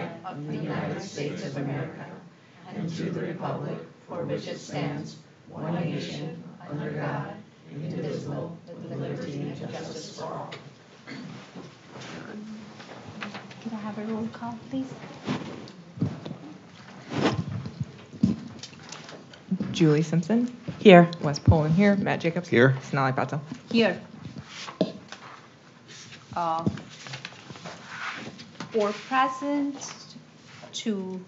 of the United States of America and to the republic for which it stands, one nation, under God, indivisible, with liberty and justice for all. Can I have a roll call, please? Julie Simpson. Here. Wes Poland here. Matt Jacobs. Here. Sonali Patel. Here. 4 present, 2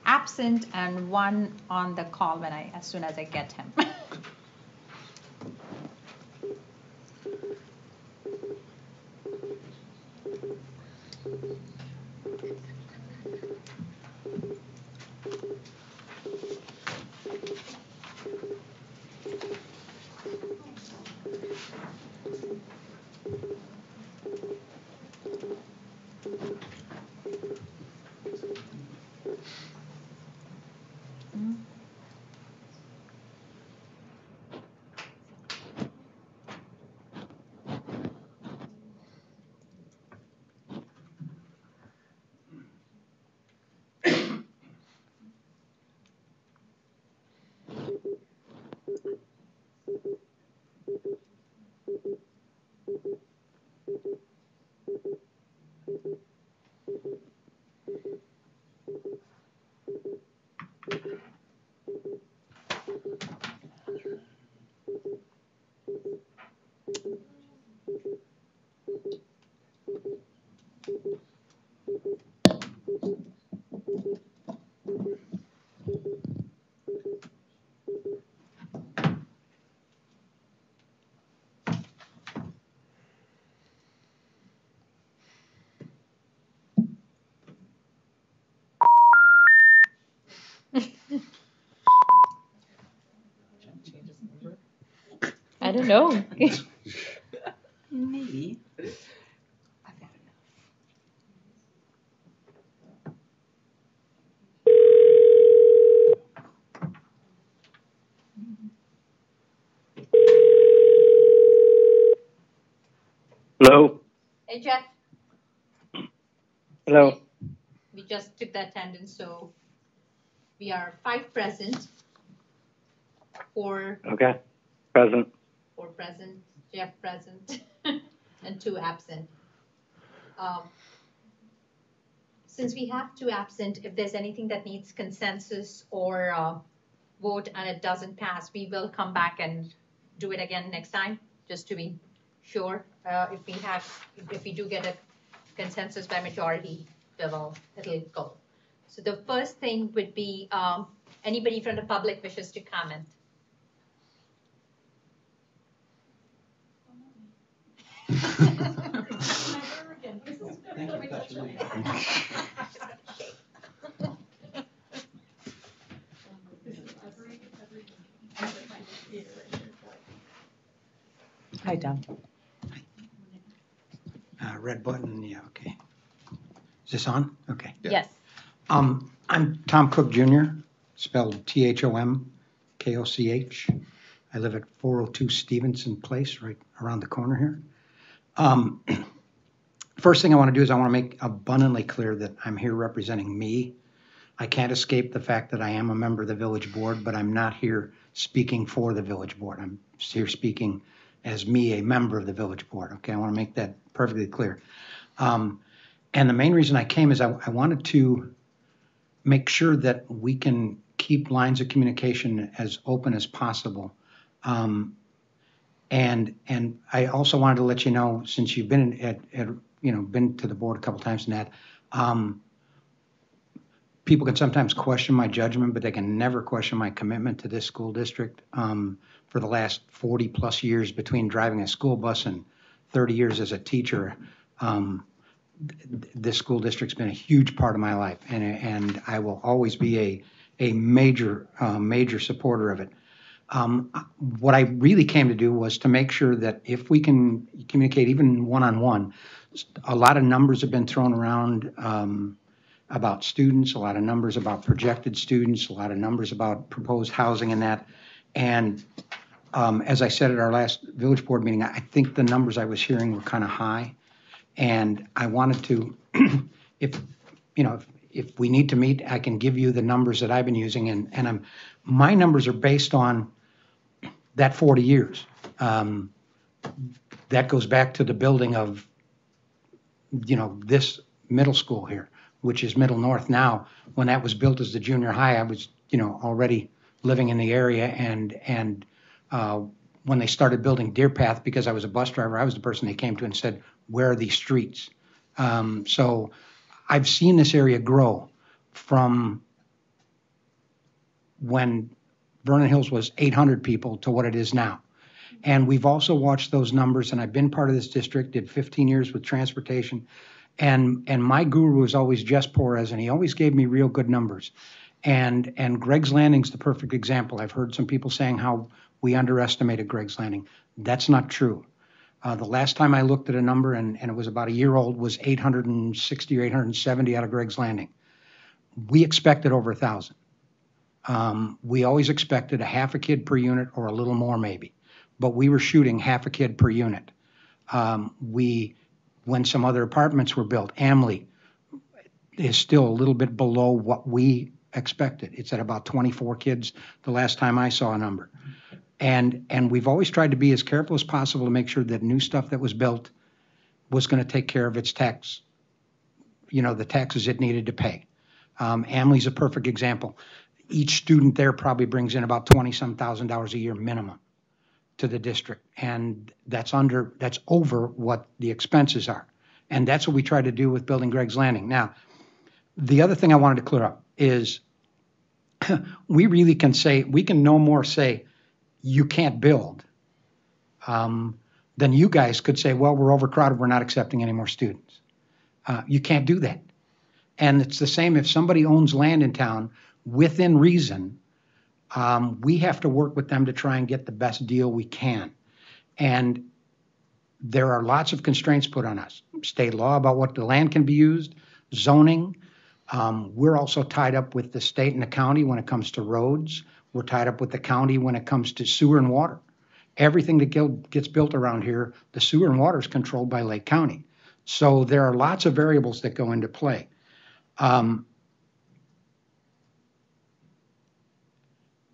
absent, and 1 on the call as soon as I get him. I don't know. Maybe. I've got enough. Hello. Hey, Jeff. Hello. We just took the attendance, so we are 5 present, 4 Okay. Present. 4 present, Jeff present, and 2 absent. Since we have 2 absent, if there's anything that needs consensus or vote and it doesn't pass, we will come back and do it again next time, just to be sure. If we do get a consensus by majority, it'll go. So the first thing would be anybody from the public wishes to comment. Hi, Tom. Red button, yeah, okay. Is this on? Okay. Yeah. Yes. I'm Tom Cook Jr., spelled Thomkoch. I live at 402 Stevenson Place, right around the corner here. First thing I want to do is I want to make abundantly clear that I'm here representing me. I can't escape the fact that I am a member of the village board, but I'm not here speaking for the village board. I'm here speaking as me, a member of the village board. Okay, I want to make that perfectly clear. And the main reason I came is I wanted to make sure that we can keep lines of communication as open as possible. And I also wanted to let you know, since you've been been to the board a couple times and that, people can sometimes question my judgment, but they can never question my commitment to this school district. For the last 40 plus years, between driving a school bus and 30 years as a teacher, this school district's been a huge part of my life, and I will always be a major supporter of it. What I really came to do was to make sure that if we can communicate even one-on-one, a lot of numbers have been thrown around about students, a lot of numbers about projected students, a lot of numbers about proposed housing and that. And as I said at our last village board meeting, I think the numbers I was hearing were kind of high. And I wanted to, if if we need to meet, I can give you the numbers that I've been using, and my numbers are based on that 40 years. That goes back to the building of, this middle school here, which is Middle North now. When that was built as the junior high, I was, already living in the area, and when they started building Deer Path, because I was a bus driver, I was the person they came to and said, where are these streets? So I've seen this area grow from when Vernon Hills was 800 people to what it is now. And we've also watched those numbers, and I've been part of this district, did 15 years with transportation, and my guru was always Jess Porres, and he always gave me real good numbers. And Greg's Landing's the perfect example. I've heard some people saying how we underestimated Greg's Landing. That's not true. The last time I looked at a number, and it was about a year old, was 860 or 870 out of Greg's Landing. We expected over 1,000. We always expected a half a kid per unit or a little more maybe, but we were shooting half a kid per unit. When some other apartments were built, Amley is still a little bit below what we expected. It's at about 24 kids the last time I saw a number. And we've always tried to be as careful as possible to make sure that new stuff that was built was going to take care of its tax, the taxes it needed to pay. Amley's a perfect example. Each student there probably brings in about $20-some thousand a year minimum to the district, and that's over what the expenses are. And that's what we try to do with building Greg's Landing. Now, the other thing I wanted to clear up is we can no more say you can't build than you guys could say, well, we're overcrowded, we're not accepting any more students. You can't do that. And it's the same if somebody owns land in town within reason. We have to work with them to try and get the best deal we can. And there are lots of constraints put on us. State law about what the land can be used, zoning. We're also tied up with the state and the county when it comes to roads. We're tied up with the county when it comes to sewer and water. Everything that gets built around here, the sewer and water is controlled by Lake County. So there are lots of variables that go into play.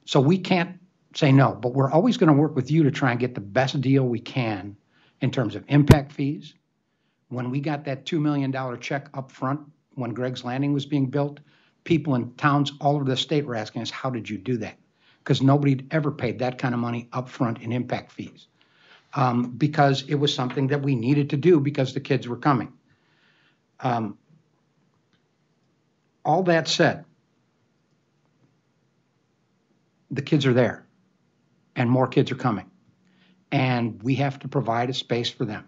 So we can't say no, but we're always going to work with you to try and get the best deal we can in terms of impact fees. When we got that $2 million check up front when Greg's Landing was being built, people in towns all over the state were asking us, how did you do that? Because nobody ever paid that kind of money up front in impact fees, because it was something that we needed to do because the kids were coming. All that said, the kids are there, and more kids are coming, and we have to provide a space for them.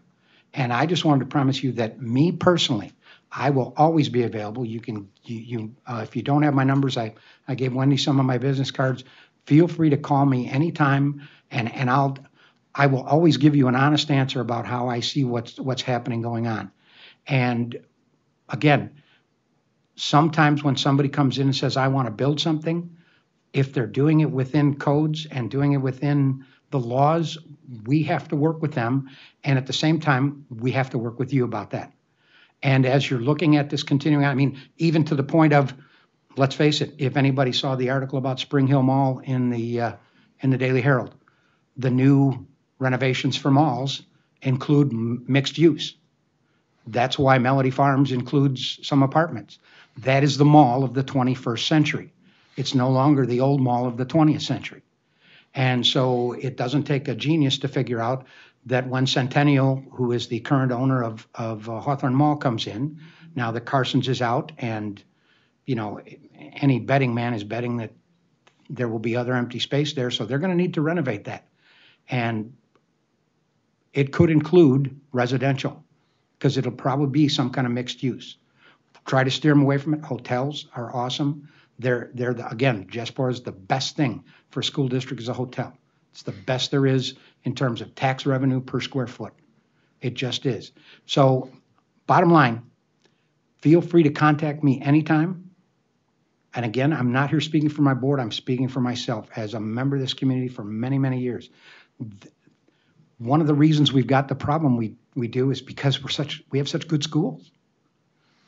And I just wanted to promise you that me personally, I will always be available. You can, if you don't have my numbers, I gave Wendy some of my business cards. Feel free to call me anytime, and I will always give you an honest answer about how I see what's happening going on. And again, sometimes when somebody comes in and says, I want to build something, if they're doing it within codes and doing it within the laws, we have to work with them. And at the same time, we have to work with you about that. And as you're looking at this continuing, I mean, even to the point of, let's face it, if anybody saw the article about Spring Hill Mall in the Daily Herald, the new renovations for malls include mixed use. That's why Melody Farms includes some apartments. That is the mall of the 21st century. It's no longer the old mall of the 20th century. And so it doesn't take a genius to figure out that when Centennial, who is the current owner of Hawthorne Mall, comes in, now that Carson's is out, and any betting man is betting that there will be other empty space there, so they're going to need to renovate that. And it could include residential, because it'll probably be some kind of mixed use. Try to steer them away from it. Hotels are awesome. Again, Jespor is the best thing for a school district is a hotel. It's the best there is in terms of tax revenue per square foot. It just is. So bottom line, feel free to contact me anytime. And again, I'm not here speaking for my board. I'm speaking for myself as a member of this community for many, many years. One of the reasons we've got the problem we do is because we have such good schools.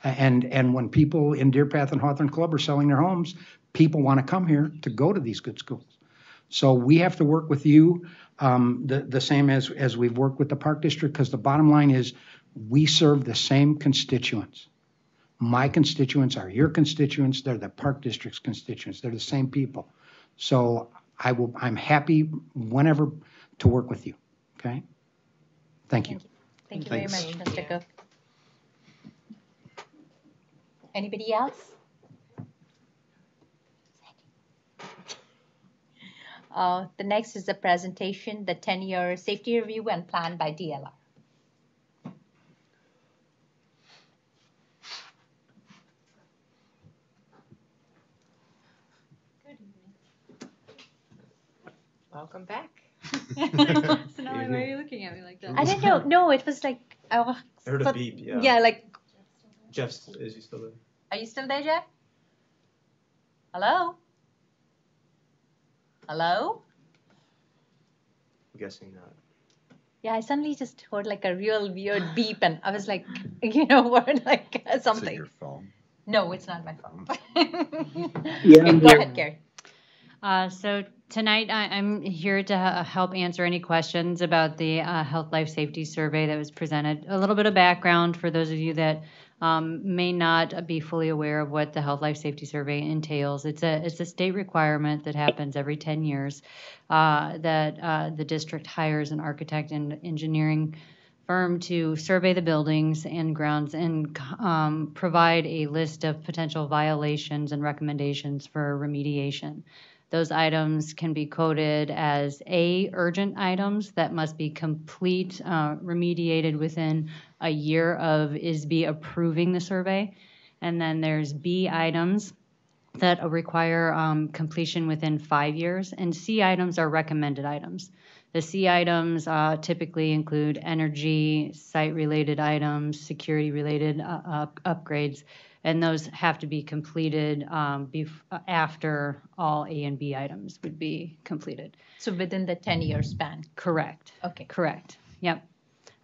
And when people in Deer Path and Hawthorne Club are selling their homes, people want to come here to go to these good schools. So we have to work with you the same as we've worked with the Park District, because the bottom line is we serve the same constituents. My constituents are your constituents. They're the Park District's constituents. They're the same people. So I'm happy whenever to work with you. Okay? Thank you. Thank you very much, Mr. Cook. Anybody else? The next is the presentation, the 10-year safety review and plan by DLR. Welcome back. So now why are you looking at me like that? I didn't know. No, it was like I heard a beep. Yeah. Yeah, like. Jeff's, is he still there? Are you still there, Jeff? Hello? Hello? I'm guessing not. Yeah, I suddenly just heard like a real weird beep, and I was like, you know what, like something. Is it your phone? No, it's not my phone. Yeah, Okay, go ahead, Carrie. So tonight I'm here to help answer any questions about the Health Life Safety Survey that was presented. A little bit of background for those of you that may not be fully aware of what the Health Life Safety Survey entails. It's a state requirement that happens every 10 years that the district hires an architect and engineering firm to survey the buildings and grounds and provide a list of potential violations and recommendations for remediation. Those items can be coded as A, urgent items that must be complete, remediated within a year of ISB approving the survey. And then there's B, items that require completion within 5 years. And C, items are recommended items. The C items typically include energy, site-related items, security-related upgrades, and those have to be completed after all A and B items would be completed. So within the 10-year span. Correct. Okay. Correct. Yep.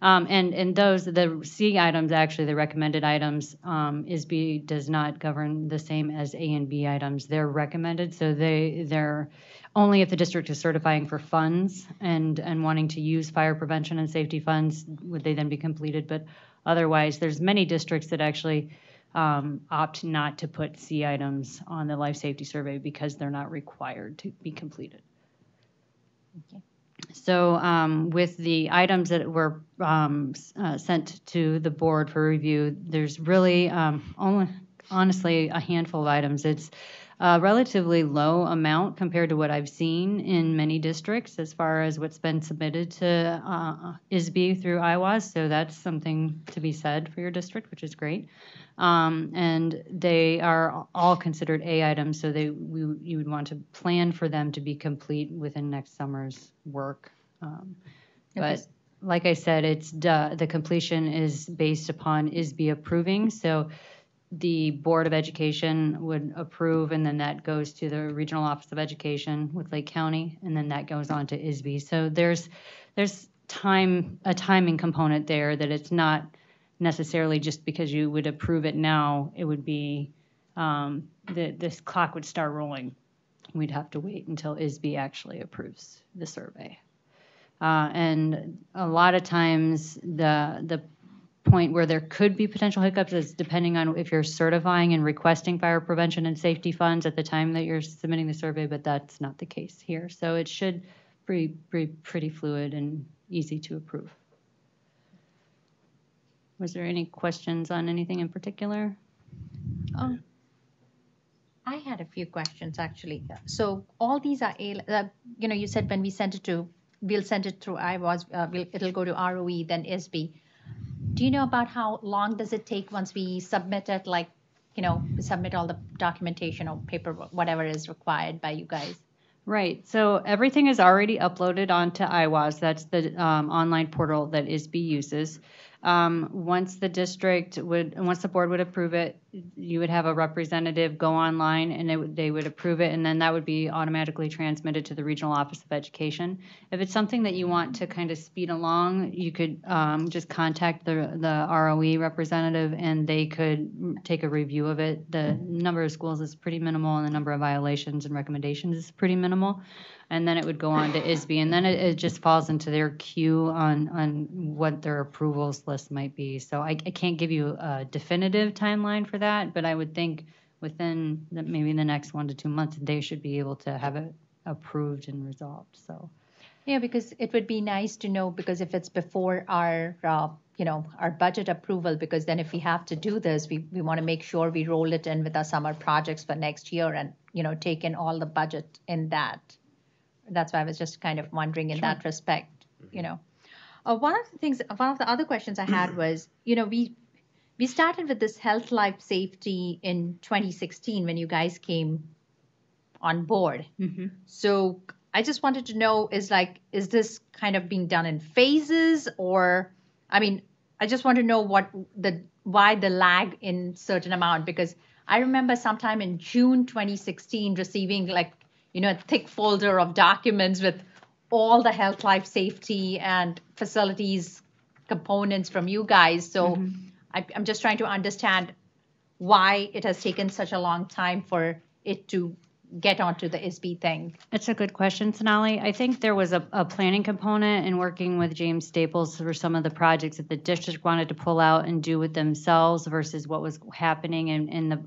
And those, the C items, actually the recommended items, ISB does not govern the same as A and B items. They're recommended, so they're only if the district is certifying for funds and wanting to use fire prevention and safety funds would they then be completed. But otherwise, there's many districts that actually opt not to put C items on the life safety survey because they're not required to be completed. Okay. So with the items that were sent to the board for review, there's really only, honestly, a handful of items. It's a relatively low amount compared to what I've seen in many districts as far as what's been submitted to ISB through IWAS. So that's something to be said for your district, which is great. And they are all considered A items, so you would want to plan for them to be complete within next summer's work. But like I said, it's the completion is based upon ISB approving. So the Board of Education would approve, and then that goes to the Regional Office of Education with Lake County, and then that goes on to ISB. So there's a timing component there that it's not necessarily just because you would approve it now, it would be this clock would start rolling. We'd have to wait until ISB actually approves the survey. And a lot of times the point where there could be potential hiccups is depending on if you're certifying and requesting fire prevention and safety funds at the time that you're submitting the survey, but that's not the case here. So it should be pretty fluid and easy to approve. Was there any questions on anything in particular? I had a few questions actually. So all these are, you said when we send it to, we'll send it through IWAS, it'll go to ROE, then ISB. Do you know about how long does it take once we submit it, like, we submit all the documentation or paperwork, whatever is required by you guys? Right. So everything is already uploaded onto IWAS. That's the online portal that ISB uses. Once the board would approve it, you would have a representative go online and they would approve it, and then that would be automatically transmitted to the Regional Office of Education. If it's something that you want to kind of speed along, you could just contact the ROE representative and they could take a review of it. The number of schools is pretty minimal and the number of violations and recommendations is pretty minimal. And then it would go on to ISB, and then it just falls into their queue on what their approvals list might be. So I can't give you a definitive timeline for that, but I would think within maybe the next 1 to 2 months, they should be able to have it approved and resolved. So Yeah, because it would be nice to know, because if it's before our, our budget approval, because then if we have to do this, we want to make sure we roll it in with our summer projects for next year and, take in all the budget in that. That's why I was just kind of wondering in that respect, One of the other questions I had was, we started with this health, life, safety in 2016 when you guys came on board. Mm-hmm. So I just wanted to know, is this kind of being done in phases, or, I just want to know why the lag in certain amount, because I remember sometime in June 2016 receiving a thick folder of documents with all the health, life, safety, and facilities components from you guys. So I'm just trying to understand why it has taken such a long time for it to get onto the ISB thing. It's a good question, Sonali. I think there was a planning component in working with James Staples for some of the projects that the district wanted to pull out and do with themselves versus what was happening in the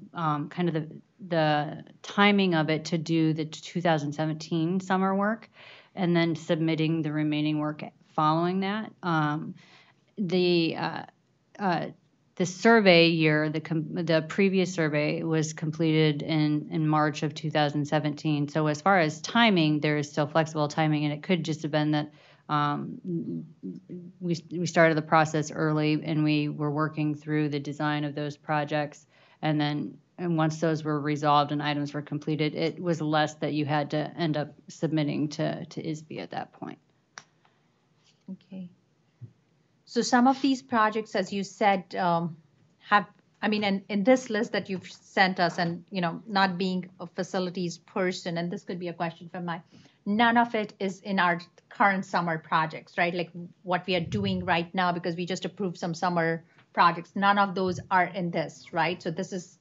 kind of the timing of it to do the 2017 summer work and then submitting the remaining work following that. The survey year, the previous survey was completed in March of 2017. So as far as timing, there is still flexible timing, and it could just have been that we started the process early and we were working through the design of those projects, and once those were resolved and items were completed, it was less that you had to end up submitting to ISB at that point. Okay. So some of these projects, as you said, in this list that you've sent us, and, not being a facilities person, and this could be a question for none of it is in our current summer projects, right? Like what we are doing right now, because we just approved some summer projects. None of those are in this, right? So this is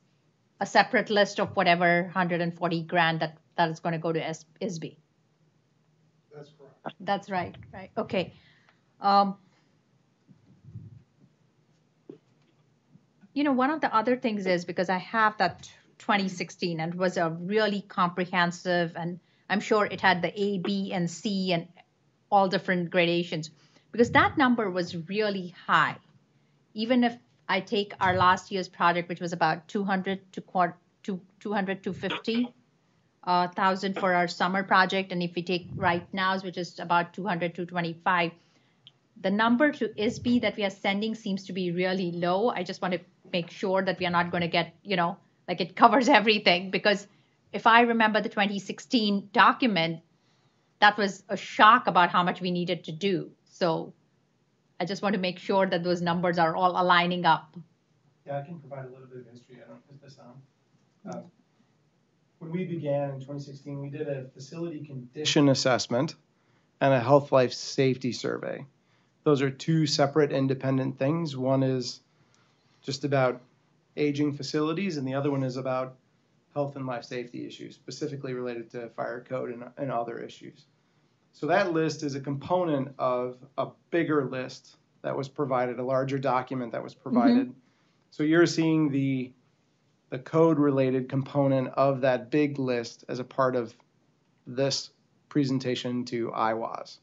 a separate list of whatever $140,000 that is going to go to ISB. That's correct. That's right. Okay. One of the other things is, because I have that 2016 and it was a really comprehensive, and I'm sure it had the A, B, and C and all different gradations, because that number was really high. Even if I take our last year's project, which was about 200 to 250,000 for our summer project, and if we take right now's, which is about 200 to 225, the number to ISB that we are sending seems to be really low. I just want to make sure that we are not going to get, it covers everything, because if I remember the 2016 document, that was a shock about how much we needed to do. So I just want to make sure that those numbers are all aligning up. Yeah, I can provide a little bit of history. I don't put this on. When we began in 2016, we did a facility condition assessment and a health life safety survey. Those are two separate independent things. One is just about aging facilities, and the other one is about health and life safety issues, specifically related to fire code and other issues. So that list is a component of a bigger list that was provided, a larger document that was provided. So you're seeing the code-related component of that big list as a part of this presentation to IWAS.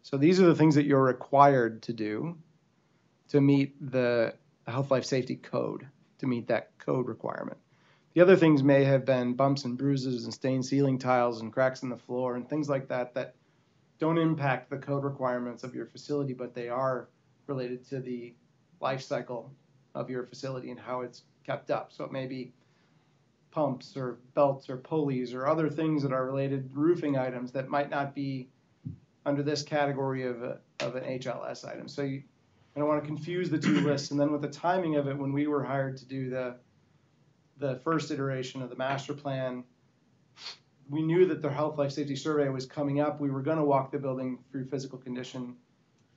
So these are the things that you're required to do to meet the health, life, safety code, to meet that code requirement. The other things may have been bumps and bruises and stained ceiling tiles and cracks in the floor and things like that that don't impact the code requirements of your facility, but they are related to the life cycle of your facility and how it's kept up. So it may be pumps or belts or pulleys or other things that are related roofing items that might not be under this category of an HLS item. So I don't want to confuse the two lists. And then with the timing of it, when we were hired to do the first iteration of the master plan, we knew that the health life safety survey was coming up. We were going to walk the building through physical condition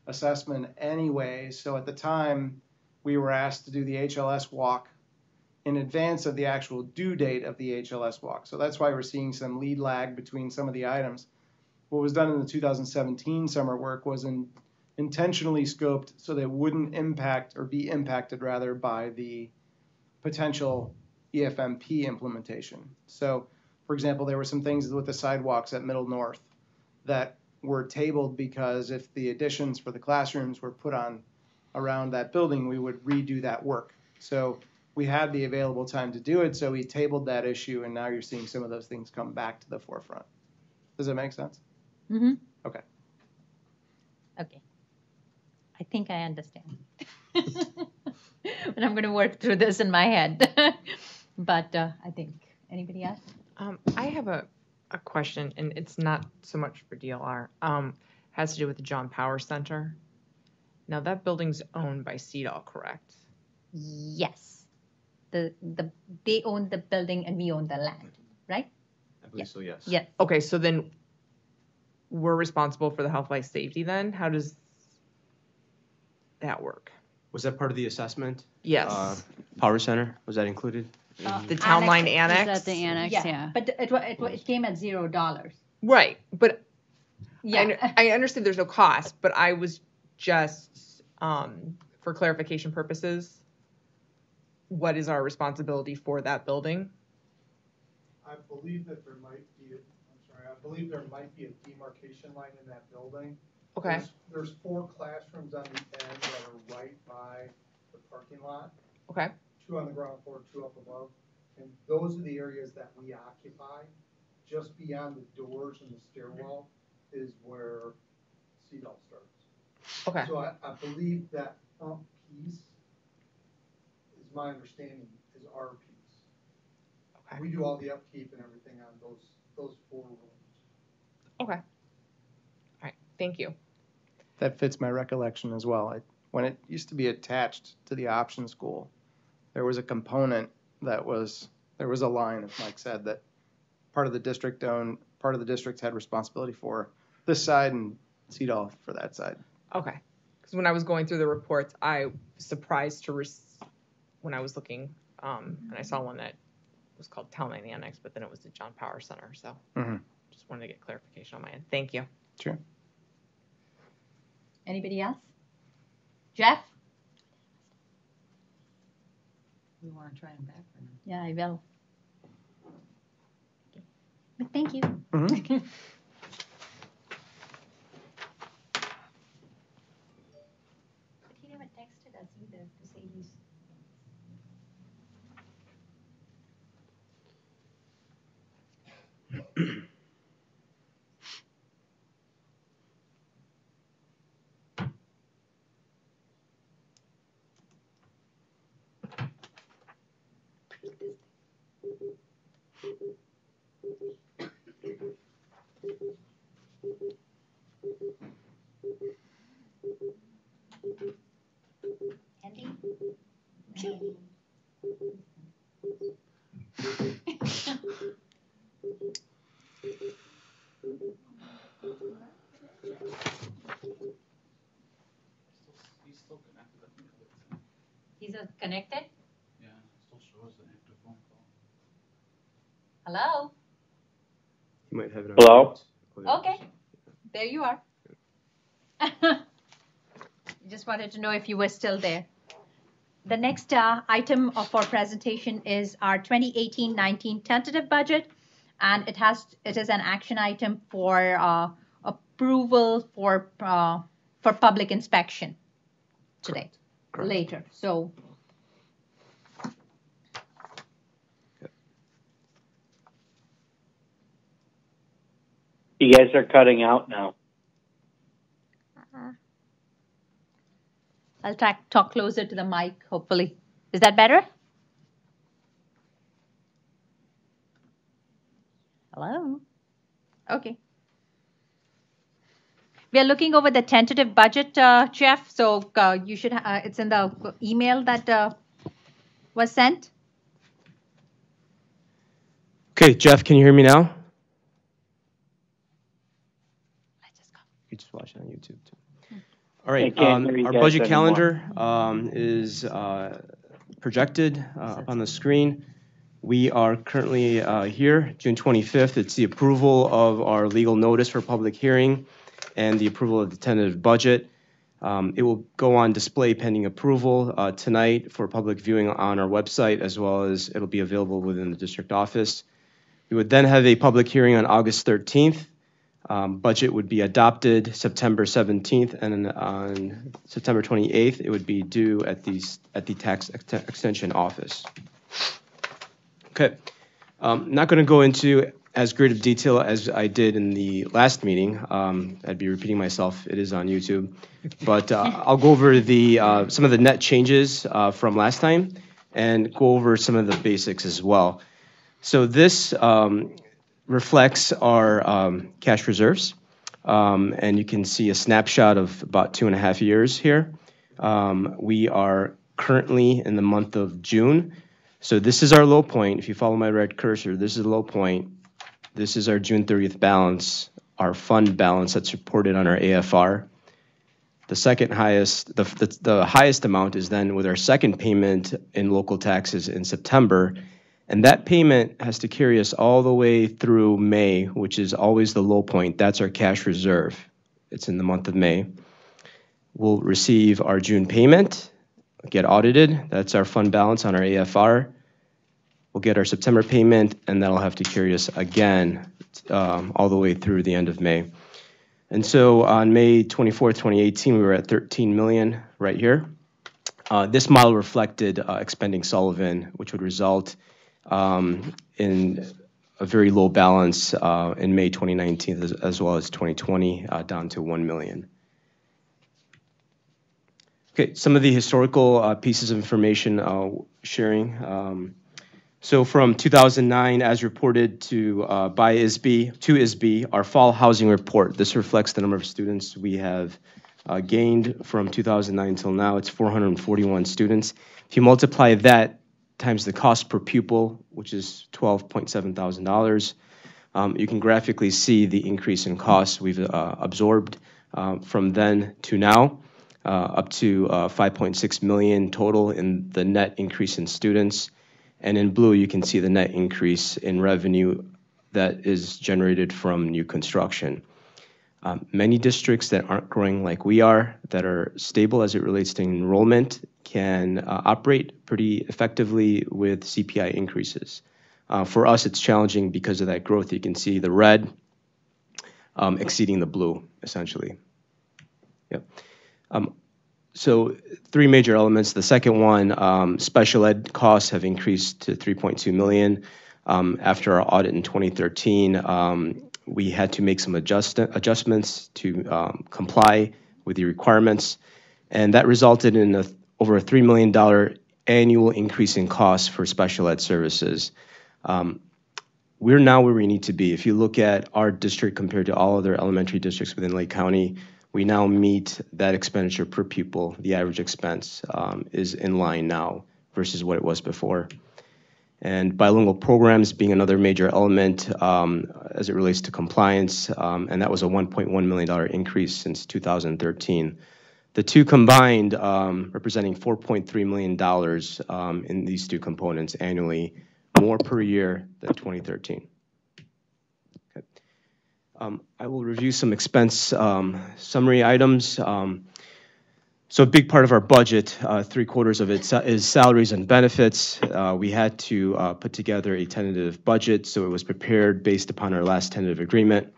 assessment anyway. So at the time, we were asked to do the HLS walk in advance of the actual due date of the HLS walk. So that's why we're seeing some lead lag between some of the items. What was done in the 2017 summer work was intentionally scoped so that it wouldn't impact or be impacted rather by the potential EFMP implementation. So, for example, there were some things with the sidewalks at Middle North that were tabled because if the additions for the classrooms were put on around that building, we would redo that work. So we had the available time to do it, so we tabled that issue, and now you're seeing some of those things come back to the forefront. Does that make sense? Mm-hmm. Okay. Okay. I think I understand. But I'm going to work through this in my head. But I think, anybody else? I have a question, and it's not so much for DLR. Has to do with the John Power Center. Now, that building's owned by CEDAW, correct? Yes. They own the building and we own the land, right? I believe so, yes. Yes. Okay, so then we're responsible for the health, life, safety then? How does that work? Was that part of the assessment? Yes. Power center, was that included? The town line Is annex? that the annex? Yeah. But it came at $0. Right, but Yeah. I understand there's no cost, but I was just, for clarification purposes, what is our responsibility for that building? I believe that there might be, I believe there might be a demarcation line in that building. Okay. There's 4 classrooms on the end that are right by the parking lot. Okay. 2 on the ground floor, 2 up above. And those are the areas that we occupy. Just beyond the doors and the stairwell is where CEDAW starts. Okay. So I believe that front piece, is my understanding, is our piece. Okay. We do all the upkeep and everything on those 4 rooms. Okay. All right. Thank you. That fits my recollection as well. When it used to be attached to the option school, there was a component there was a line, as Mike said, that part of the district owned, part of the district had responsibility for this side and CEDAW for that side. Okay. Because when I was going through the reports, I was surprised when I was looking, and I saw one that was called Town Line Annex, but then it was the John Power Center. So just wanted to get clarification on my end. Thank you. Sure. Anybody else? Jeff? We want to try them back or no? Yeah, I will. Okay. But thank you. Mm-hmm. But he never texted us either to say he's. Andy? He's still connected, I think. He's connected? Yeah, it still shows an active phone call. Hello? You might have it on. Hello? mute. Oh, Okay. There you are. Just wanted to know if you were still there. The next item of our presentation is our 2018-19 tentative budget, and it is an action item for approval for public inspection today, Correct. later. So. You guys are cutting out now. I'll talk closer to the mic, hopefully. Is that better? Hello? Okay. We are looking over the tentative budget, Jeff, so you should, it's in the email that was sent. Okay, Jeff, can you hear me now? You just watch it on YouTube too. All right, I can't hear you our guys budget anymore. calendar is projected up on the screen. We are currently here, June 25th. It's the approval of our legal notice for public hearing and the approval of the tentative budget. It will go on display pending approval tonight for public viewing on our website, as well as it'll be available within the district office. We would then have a public hearing on August 13th. Budget would be adopted September 17th, and on September 28th, it would be due at the tax extension office. Okay, not going to go into as great of detail as I did in the last meeting. I'd be repeating myself. It is on YouTube, but I'll go over some of the net changes from last time and go over some of the basics as well. So this reflects our cash reserves, and you can see a snapshot of about 2.5 years here. We are currently in the month of June. So this is our low point. If you follow my red cursor, this is the low point. This is our June 30th balance, our fund balance that's reported on our AFR. The second highest, the highest amount is then with our second payment in local taxes in September. And that payment has to carry us all the way through May, which is always the low point. That's our cash reserve. It's in the month of May. We'll receive our June payment, get audited. That's our fund balance on our AFR. We'll get our September payment, and that'll have to carry us again all the way through the end of May. And so on May 24th, 2018, we were at 13 million right here. This model reflected expending Sullivan, which would result in a very low balance in May 2019 as well as 2020, down to 1 million. Okay, some of the historical pieces of information sharing. So from 2009, as reported to ISB, our fall housing report. This reflects the number of students we have gained from 2009 till now. It's 441 students. If you multiply that times the cost per pupil, which is $12,700, you can graphically see the increase in costs we've absorbed from then to now, up to 5.6 million total in the net increase in students. And in blue, you can see the net increase in revenue that is generated from new construction. Many districts that aren't growing like we are, that are stable as it relates to enrollment, can operate pretty effectively with CPI increases. For us, it's challenging because of that growth. You can see the red exceeding the blue, essentially. Yep. So three major elements. The second one, special ed costs have increased to 3.2 million. After our audit in 2013, we had to make some adjustments to comply with the requirements, and that resulted in over a $3 million annual increase in costs for special ed services. We're now where we need to be. If you look at our district compared to all other elementary districts within Lake County, we now meet that expenditure per pupil. The average expense is in line now versus what it was before. And bilingual programs being another major element as it relates to compliance, and that was a $1.1 million increase since 2013. The two combined representing $4.3 million in these two components annually, more per year than 2013. Okay. I will review some expense summary items. So a big part of our budget, 3/4 of it is salaries and benefits. We had to put together a tentative budget, so it was prepared based upon our last tentative agreement,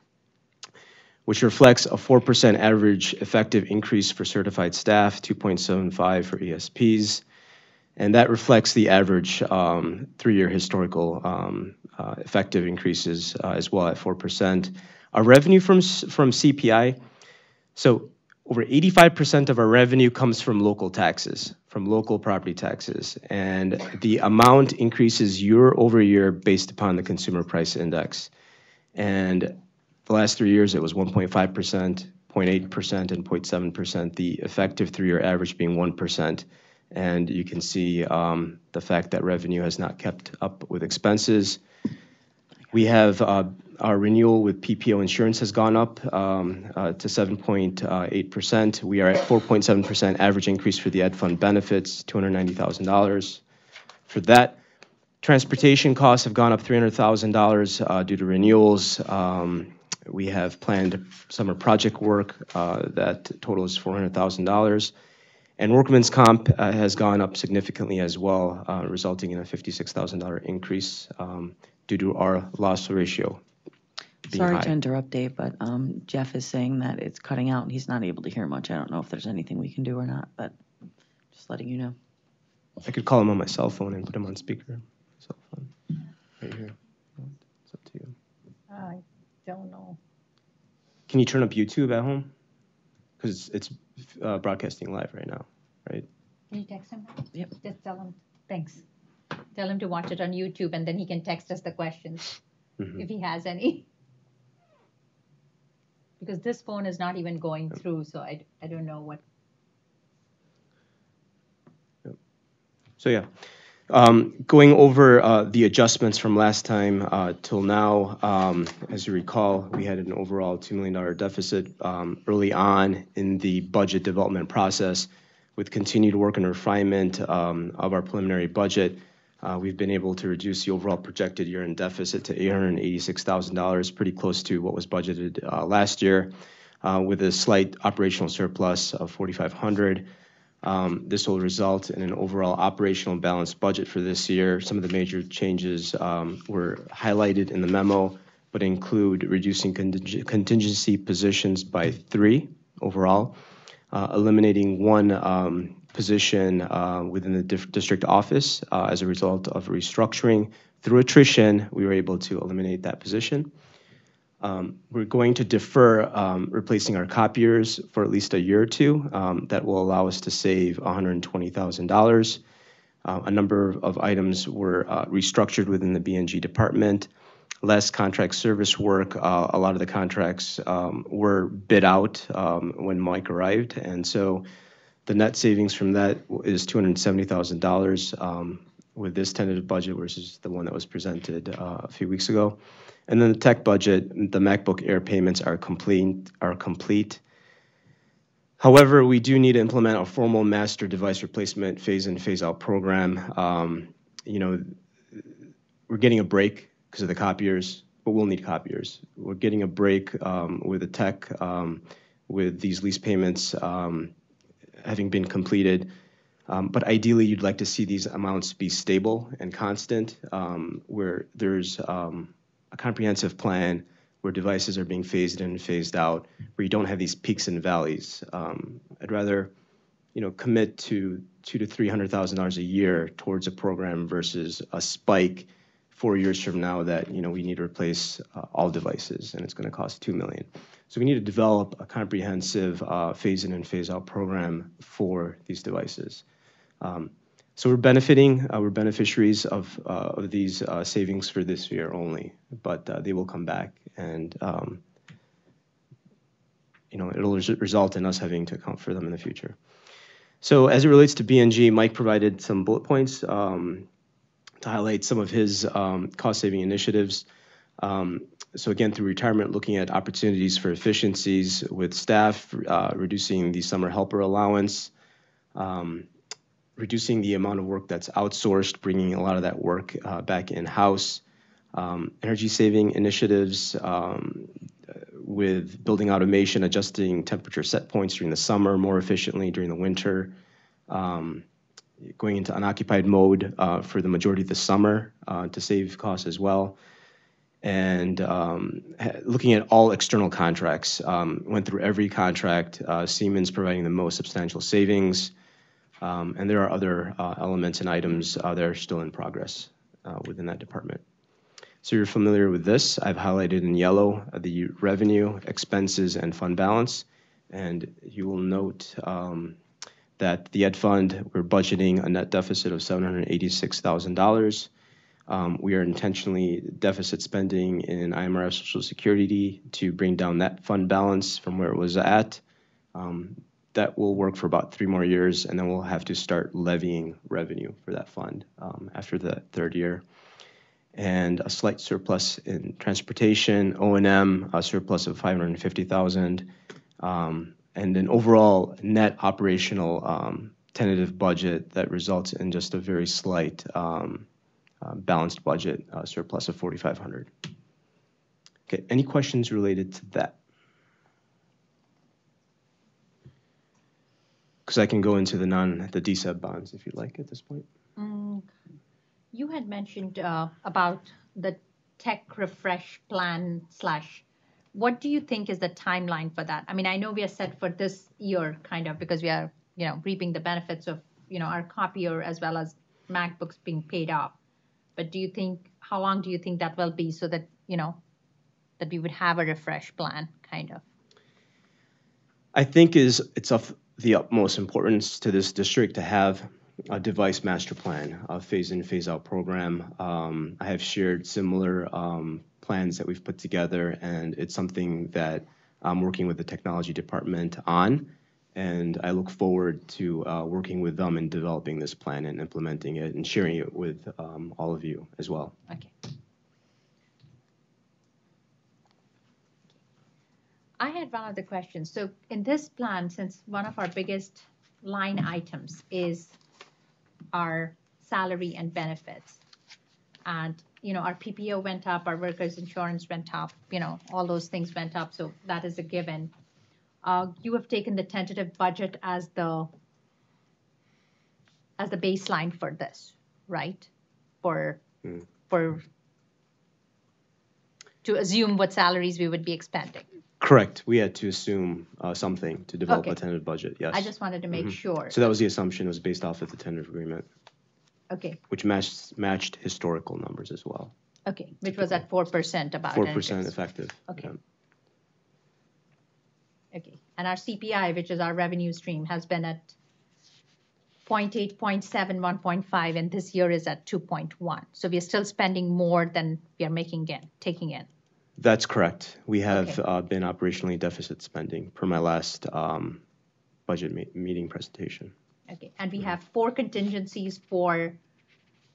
which reflects a 4% average effective increase for certified staff, 2.75 for ESPs, and that reflects the average 3-year historical effective increases as well at 4%. Our revenue from CPI, so over 85% of our revenue comes from local taxes, from local property taxes, and the amount increases year over year based upon the consumer price index. And the last 3 years, it was 1.5%, 0.8% and 0.7%, the effective 3-year average being 1%. And you can see the fact that revenue has not kept up with expenses. We have our renewal with PPO insurance has gone up to 7.8%. We are at 4.7% average increase for the Ed Fund benefits, $290,000. For that, transportation costs have gone up $300,000 due to renewals. We have planned summer project work that totals $400,000. And workman's comp has gone up significantly as well, resulting in a $56,000 increase due to our loss ratio being Sorry high. to interrupt, Dave, but Jeff is saying that it's cutting out and he's not able to hear much. I don't know if there's anything we can do or not, but just letting you know. I could call him on my cell phone and put him on speaker. Cell phone, right here. It's up to you. I don't know. Can you turn up YouTube at home? Because it's broadcasting live right now, right? Can you text him? Yep. Just tell him, thanks. Tell him to watch it on YouTube and then he can text us the questions if he has any. Because this phone is not even going through, so I don't know what. So yeah, going over the adjustments from last time till now, as you recall, we had an overall $2 million deficit early on in the budget development process. With continued work and refinement of our preliminary budget, we've been able to reduce the overall projected year-end deficit to $886,000, pretty close to what was budgeted last year, with a slight operational surplus of $4,500. This will result in an overall operational balanced budget for this year. Some of the major changes were highlighted in the memo, but include reducing contingency positions by 3 overall, eliminating 1 position within the district office as a result of restructuring. Through attrition, we were able to eliminate that position. We're going to defer replacing our copiers for at least a year or 2. That will allow us to save $120,000. A number of items were restructured within the B&G department. Less contract service work. A lot of the contracts were bid out when Mike arrived, and so the net savings from that is $270,000 with this tentative budget versus the one that was presented a few weeks ago. And then the tech budget, the MacBook Air payments are complete. However, we do need to implement a formal master device replacement phase-in, phase-out program. We're getting a break because of the copiers, but we'll need copiers. We're getting a break with the tech, with these lease payments having been completed. But ideally, you'd like to see these amounts be stable and constant, where there's a comprehensive plan where devices are being phased in and phased out, where you don't have these peaks and valleys. I'd rather, commit to $200,000 to $300,000 a year towards a program versus a spike 4 years from now that we need to replace all devices and it's going to cost $2 million. So we need to develop a comprehensive phase-in and phase-out program for these devices. So we're beneficiaries of these savings for this year only, but they will come back, and it'll result in us having to account for them in the future. So as it relates to B&G, Mike provided some bullet points to highlight some of his cost-saving initiatives. So again, through retirement, looking at opportunities for efficiencies with staff, reducing the summer helper allowance, reducing the amount of work that's outsourced, bringing a lot of that work back in-house, energy-saving initiatives with building automation, adjusting temperature set points during the summer more efficiently during the winter, going into unoccupied mode for the majority of the summer to save costs as well. And looking at all external contracts, went through every contract, Siemens providing the most substantial savings, and there are other elements and items that are still in progress within that department. So you're familiar with this. I've highlighted in yellow the revenue, expenses, and fund balance, and you will note that the Ed Fund, we're budgeting a net deficit of $786,000. We are intentionally deficit spending in IMRF Social Security to bring down that fund balance from where it was at. That will work for about 3 more years, and then we'll have to start levying revenue for that fund after the 3rd year. And a slight surplus in transportation, O&M, a surplus of $550,000, and an overall net operational tentative budget that results in just a very slight balanced budget surplus of $4,500. Okay, any questions related to that? Because I can go into the DSEB bonds if you'd like at this point. You had mentioned about the tech refresh plan / what do you think is the timeline for that? I mean, I know we are set for this year kind of because we are, reaping the benefits of, our copier as well as MacBooks being paid off. But do you think, how long do you think that will be so that, that we would have a refresh plan kind of? I think it's of the utmost importance to this district to have a device master plan, a phase-in, phase-out program. I have shared similar plans that we've put together, and it's something that I'm working with the technology department on, and I look forward to working with them in developing this plan and implementing it and sharing it with all of you as well. Okay. I had one other question. So in this plan, since one of our biggest line items is our salary and benefits, and our PPO went up, our workers' insurance went up, all those things went up, so that is a given. You have taken the tentative budget as the baseline for this, right? To assume what salaries we would be expending. Correct. We had to assume something to develop Okay. a tentative budget, yes. I just wanted to make sure. So that was the assumption. It was based off of the tentative agreement, Okay, which matched historical numbers as well. okay, which was at 4% about. 4% effective. Okay. Yeah. Okay, and our CPI, which is our revenue stream, has been at 0.8, 0.7, 1.5, and this year is at 2.1. So we are still spending more than we are taking in. That's correct. We have been operationally deficit spending per my last budget meeting presentation. Okay, and we have 4 contingencies for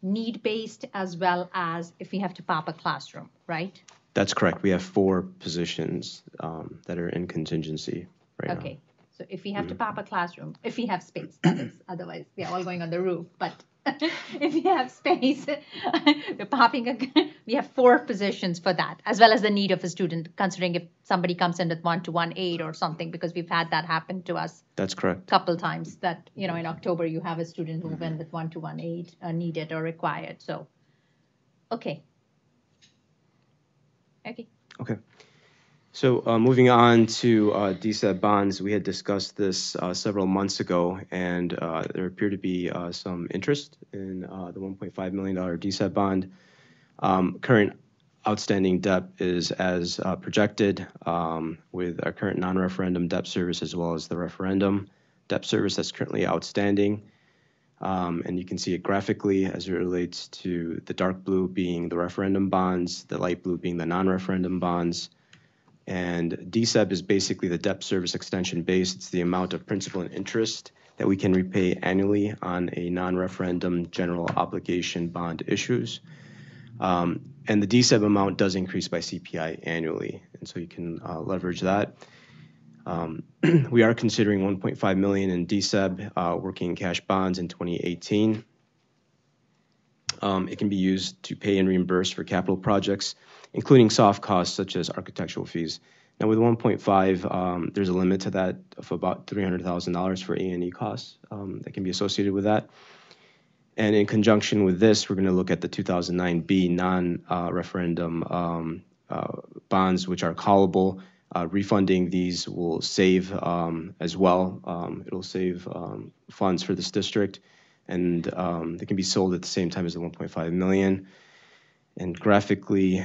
need-based as well as if we have to pop a classroom, right? That's correct. We have 4 positions that are in contingency right now. Okay, so if we have to pop a classroom, if we have space, that is, otherwise we are all going on the roof, but if we have space, we have 4 positions for that, as well as the need of a student, considering if somebody comes in with 1-to-1 aid or something, because we've had that happen to us. That's correct. A couple times that, in October you have a student move in with 1-to-1 aid needed or required, so, okay. Okay. So moving on to DSEB bonds, we had discussed this several months ago, and there appeared to be some interest in the $1.5 million DSEB bond. Current outstanding debt is as projected with our current non-referendum debt service as well as the referendum debt service that's currently outstanding. And you can see it graphically as it relates to the dark blue being the referendum bonds, the light blue being the non-referendum bonds. And DSEB is basically the debt service extension base. It's the amount of principal and interest that we can repay annually on a non-referendum general obligation bond issues. And the DSEB amount does increase by CPI annually, and so you can leverage that. We are considering $1.5 million in DSEB working cash bonds in 2018. It can be used to pay and reimburse for capital projects, including soft costs such as architectural fees. Now with 1.5, there's a limit to that of about $300,000 for A&E costs that can be associated with that. And in conjunction with this, we're going to look at the 2009B non-referendum bonds, which are callable. Refunding these will save as well. It'll save funds for this district, and they can be sold at the same time as the $1.5 million. And graphically,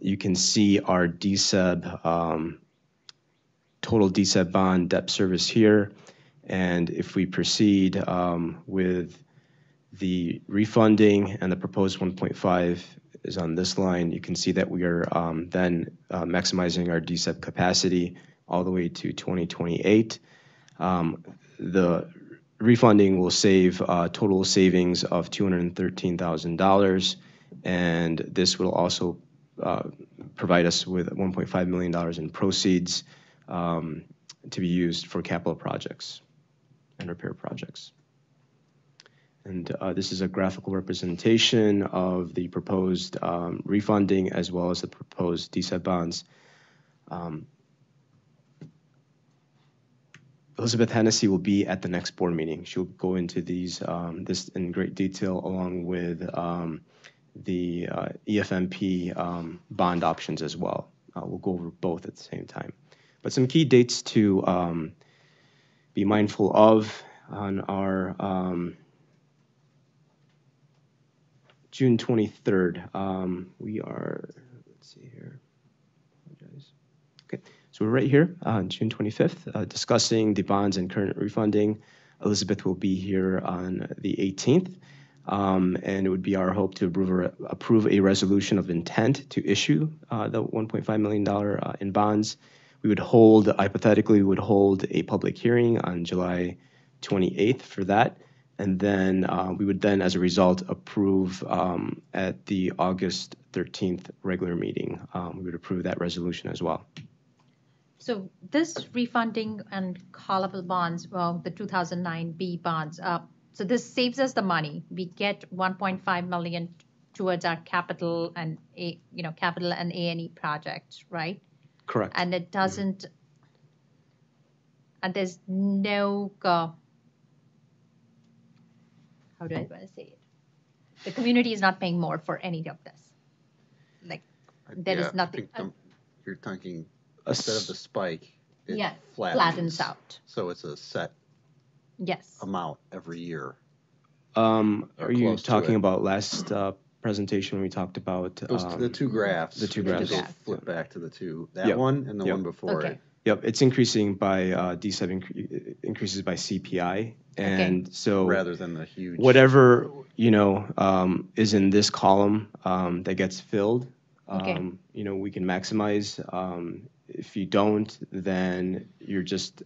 you can see our DSEB, total DSEB bond debt service here. And if we proceed with The refunding and the proposed 1.5 is on this line. You can see that we are then maximizing our DSEB capacity all the way to 2028. The refunding will save total savings of $213,000, and this will also provide us with $1.5 million in proceeds to be used for capital projects and repair projects. And this is a graphical representation of the proposed refunding as well as the proposed DSEB bonds. Elizabeth Hennessy will be at the next board meeting. She'll go into this in great detail along with the EFMP bond options as well. We'll go over both at the same time. But some key dates to be mindful of on our June 23rd. We are, let's see here. Apologize. Okay, so we're right here on June 25th discussing the bonds and current refunding. Elizabeth will be here on the 18th. And it would be our hope to approve a resolution of intent to issue the $1.5 million in bonds. We would hypothetically, a public hearing on July 28th for that. And then we would then, as a result, approve at the August 13th regular meeting. We would approve that resolution as well. So this refunding and callable bonds, well, the 2009B bonds, so this saves us the money. We get 1.5 million towards our capital and capital and A&E projects, right? Correct. And it doesn't, and there's no, how do I want to say it? The community is not paying more for any of this. Like, there is nothing. You're thinking, instead of the spike, it flattens out. So it's a set amount every year. Are you talking about last presentation when we talked about the two graphs? The two graphs. Flip back to the two. That one and the one before it. Yep, it's increasing by DSEB increases by CPI, and so rather than the huge whatever is in this column that gets filled, we can maximize. If you don't, then you're just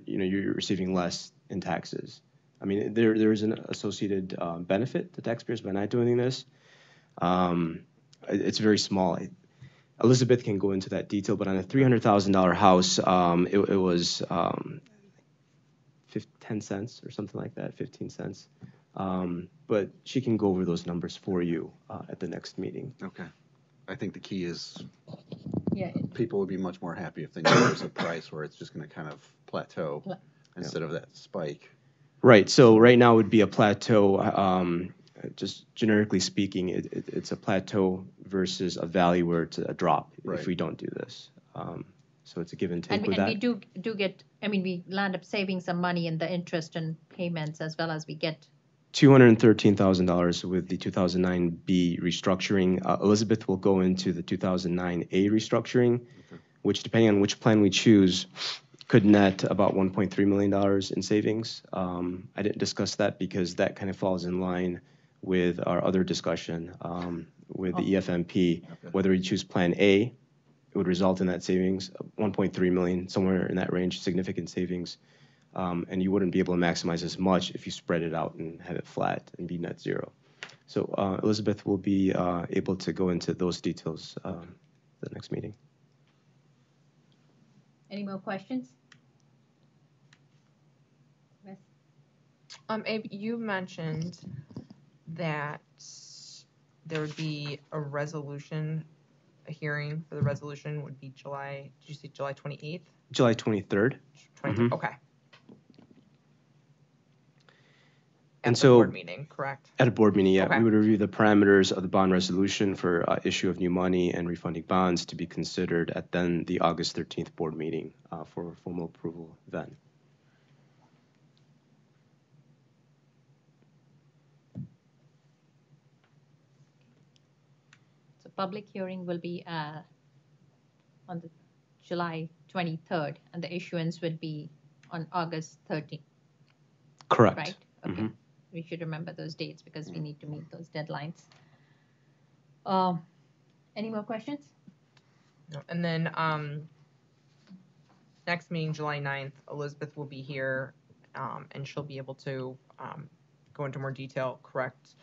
you're receiving less in taxes. I mean, there is an associated benefit to taxpayers by not doing this. It's very small. Elizabeth can go into that detail, but on a $300,000 house, it was 10 cents or something like that, 15 cents. But she can go over those numbers for you at the next meeting. Okay. I think the key is people would be much more happy if they knew there's a price where it's just going to kind of plateau instead of that spike. Right. So right now it would be a plateau. Just generically speaking, it's a plateau versus a value where it's a drop if we don't do this. So it's a give and take with that. And we do get, we land up saving some money in the interest and payments as well as we get. $213,000 with the 2009B restructuring. Elizabeth will go into the 2009A restructuring, which depending on which plan we choose, could net about $1.3 million in savings. I didn't discuss that because that kind of falls in line with our other discussion with the EFMP. Whether we choose Plan A, it would result in that savings, 1.3 million, somewhere in that range, significant savings. And you wouldn't be able to maximize as much if you spread it out and have it flat and be net zero. So Elizabeth will be able to go into those details the next meeting. Any more questions? Abe, you mentioned that there would be a resolution, a hearing for the resolution would be July, did you say July 28th? July 23rd. 23rd, okay. And so, board meeting, correct? At a board meeting, we would review the parameters of the bond resolution for issue of new money and refunding bonds to be considered at then the August 13th board meeting for formal approval then. So public hearing will be on the July 23rd, and the issuance would be on August 13th. Correct. Right? Okay. we should remember those dates because we need to meet those deadlines. Any more questions? No. And then next meeting, July 9th, Elizabeth will be here, and she'll be able to go into more detail, correct,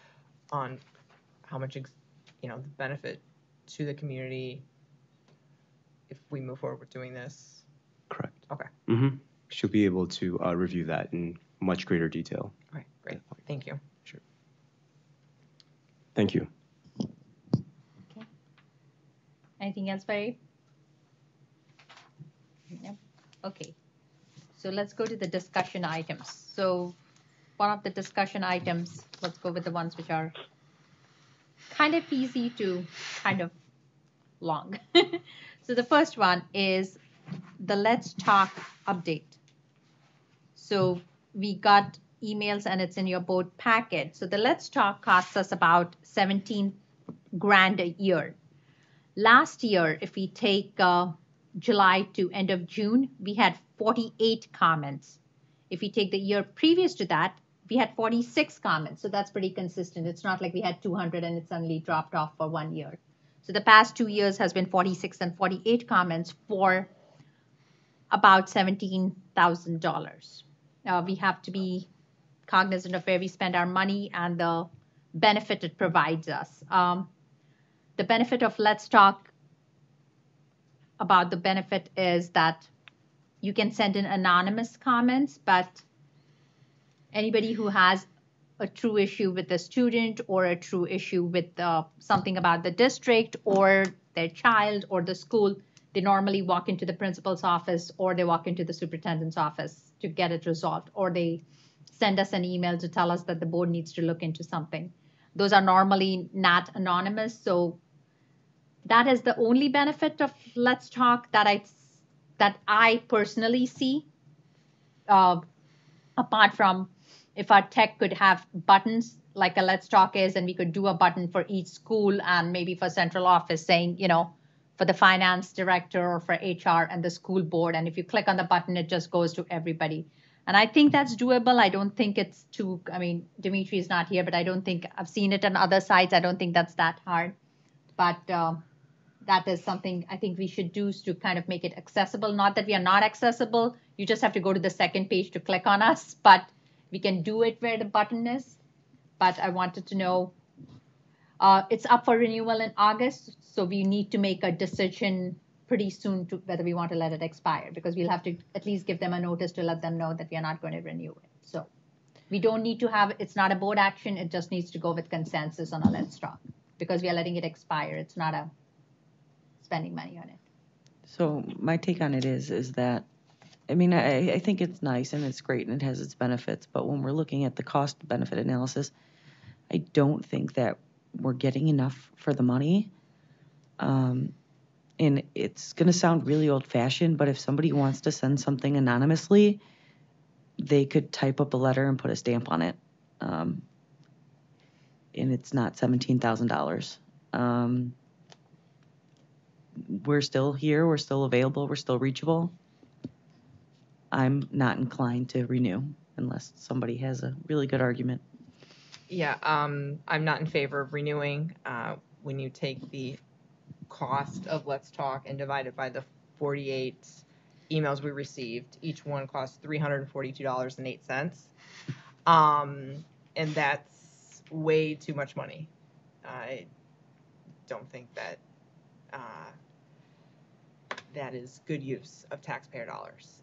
on how much, the benefit to the community if we move forward with doing this. Correct. Okay. Mm-hmm. She'll be able to review that in much greater detail. All right, great. Thank you. Sure. Thank you. Okay. Anything else, Barry? No? Okay. So let's go to the discussion items. So one of the discussion items, let's go with the ones which are kind of easy to kind of long. So the first one is the Let's Talk update. So we got emails and it's in your board packet. So the Let's Talk costs us about $17 grand a year. Last year, if we take July to end of June, we had 48 comments. If we take the year previous to that, we had 46 comments. So that's pretty consistent. It's not like we had 200 and it suddenly dropped off for 1 year. So the past 2 years has been 46 and 48 comments for about $17,000. We have to be cognizant of where we spend our money and the benefit it provides us. The benefit of Let's Talk about the benefit is that you can send in anonymous comments, but anybody who has a true issue with the student or a true issue with something about the district or their child or the school, they normally walk into the principal's office or they walk into the superintendent's office to get it resolved, or they send us an email to tell us that the board needs to look into something. Those are normally not anonymous. So that is the only benefit of Let's Talk that I personally see, apart from if our tech could have buttons like a Let's Talk is, and we could do a button for each school and maybe for central office saying, for the finance director or for HR and the school board. And if you click on the button, it just goes to everybody. And I think that's doable. I don't think it's too, Dimitri is not here, but I don't think I've seen it on other sites. I don't think that's that hard. But that is something I think we should do to kind of make it accessible. Not that we are not accessible. You just have to go to the second page to click on us, but we can do it where the button is. But I wanted to know, it's up for renewal in August, so we need to make a decision pretty soon to whether we want to let it expire, because we'll have to at least give them a notice to let them know that we are not going to renew it. So we don't need to have, it's not a board action, it just needs to go with consensus on a Let's Talk, because we are letting it expire. It's not a spending money on it. So my take on it is that, I think it's nice and it's great and it has its benefits, but when we're looking at the cost benefit analysis, I don't think that we're getting enough for the money. And it's going to sound really old fashioned, but if somebody wants to send something anonymously, they could type up a letter and put a stamp on it. And it's not $17,000. We're still here, we're still available, we're still reachable. I'm not inclined to renew unless somebody has a really good argument. Yeah, I'm not in favor of renewing. When you take the cost of Let's Talk and divide it by the 48 emails we received, each one cost $342.08. And that's way too much money. I don't think that that is good use of taxpayer dollars.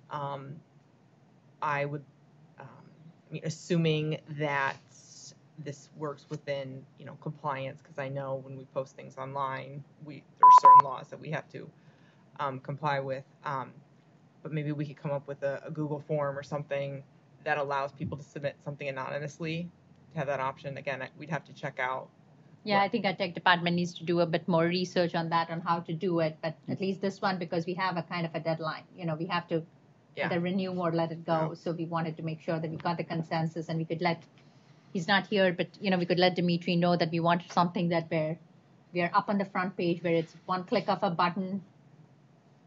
I would, assuming that this works within, compliance, because I know when we post things online, there are certain laws that we have to comply with. But maybe we could come up with a Google form or something that allows people to submit something anonymously, to have that option. Again, we'd have to check out. Yeah, I think our tech department needs to do a bit more research on that, on how to do it. But at least this one, because we have a kind of a deadline, we have to either renew or let it go. Yeah. So we wanted to make sure that we got the consensus and we could he's not here, but we could let Dimitri know that we want something that we are up on the front page where it's one click of a button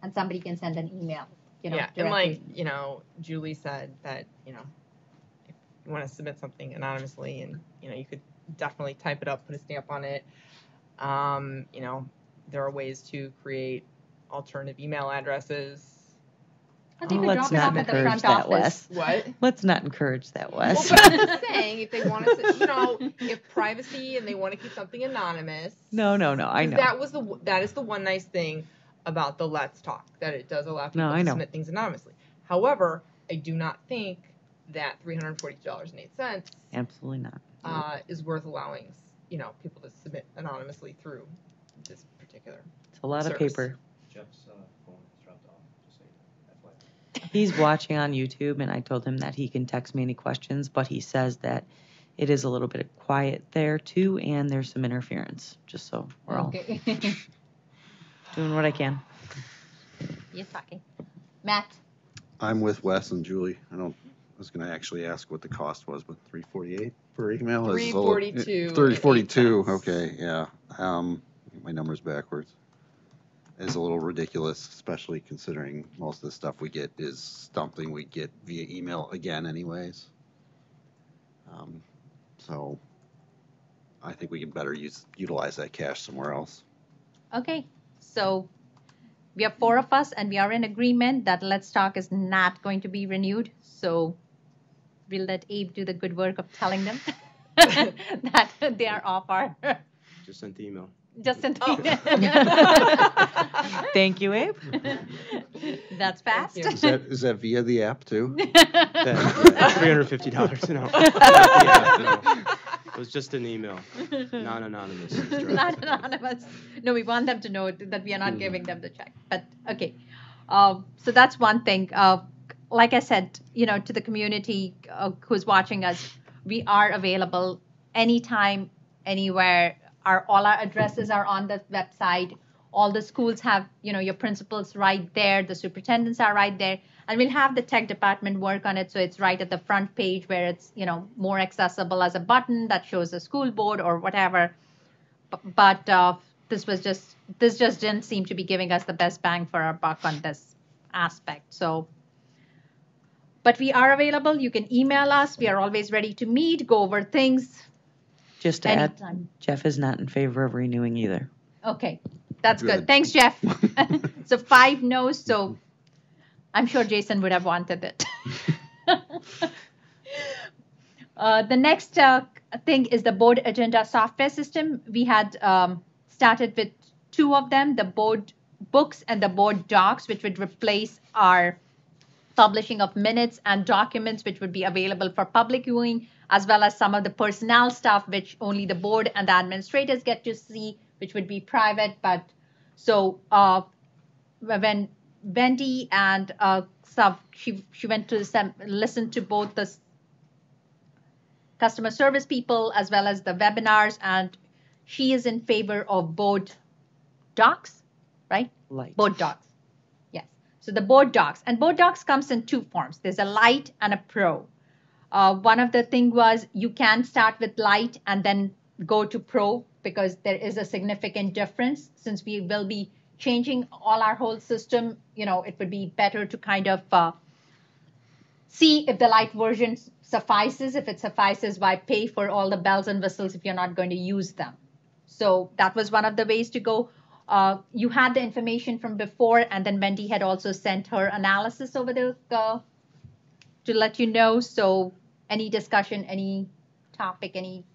and somebody can send an email. Yeah, directly. And Julie said that, if you want to submit something anonymously, and you could definitely type it up, put a stamp on it. There are ways to create alternative email addresses. Or they could Let's drop it off not at the encourage front that, office. Wes. What? Let's not encourage that, Well, Wes. but I'm just saying, if they want to, if privacy and they want to keep something anonymous. No, I 'cause know. That is the one nice thing about the Let's Talk, that it does allow people I to know. submit things anonymously. However, I do not think that $342.08 Absolutely not. is worth allowing, people to submit anonymously through this particular. It's a lot of service. paper. Jeff's phone is dropped off, just saying. He's watching on YouTube, and I told him that he can text me any questions, but he says that it is a little bit quiet there too, and there's some interference. Just so we're all doing what I can. You're talking. Matt? I'm with Wes and Julie. I was going to actually ask what the cost was, but $348 per email is $342. $342. Okay, yeah. Get my numbers backwards. Is a little ridiculous, especially considering most of the stuff we get is something we get via email again, anyways. So I think we can better utilize that cash somewhere else. Okay, so we are 4 of us, and we are in agreement that Let's Talk is not going to be renewed. So we'll let Abe do the good work of telling them that they are off our. Just sent the email. Just sent Thank you, Abe. That's fast. Is that via the app too? $350 an hour. Yeah, no. It was just an email, non-anonymous. Not anonymous. No, we want them to know that we are not giving them the check. But okay, so that's one thing. Like I said, to the community who's watching us, we are available anytime, anywhere. All our addresses are on the website. All the schools have, your principals right there. The superintendents are right there. And we'll have the tech department work on it so it's right at the front page where it's, more accessible as a button that shows the school board or whatever. But this just didn't seem to be giving us the best bang for our buck on this aspect. So, but we are available. You can email us. We are always ready to meet, go over things. Just to add, Jeff is not in favor of renewing either. Okay, that's good. Thanks, Jeff. So 5 no's, so I'm sure Jason would have wanted it. The next thing is the board agenda software system. We had started with 2 of them, the board books and the board docs, which would replace our publishing of minutes and documents, which would be available for public viewing, as well as some of the personnel stuff, which only the board and the administrators get to see, which would be private. But so when Wendy and she went to listen to both the customer service people as well as the webinars, and she is in favor of board docs, right? Board docs. So the board docs, and board docs comes in 2 forms. There's a light and a pro. One of the thing was you can start with light and then go to pro, because there is a significant difference. Since we will be changing all our whole system, it would be better to kind of see if the light version suffices. If it suffices, why pay for all the bells and whistles if you're not going to use them? So that was one of the ways to go. You had the information from before, and then Wendy had also sent her analysis over there to let you know. So any discussion, any topic, any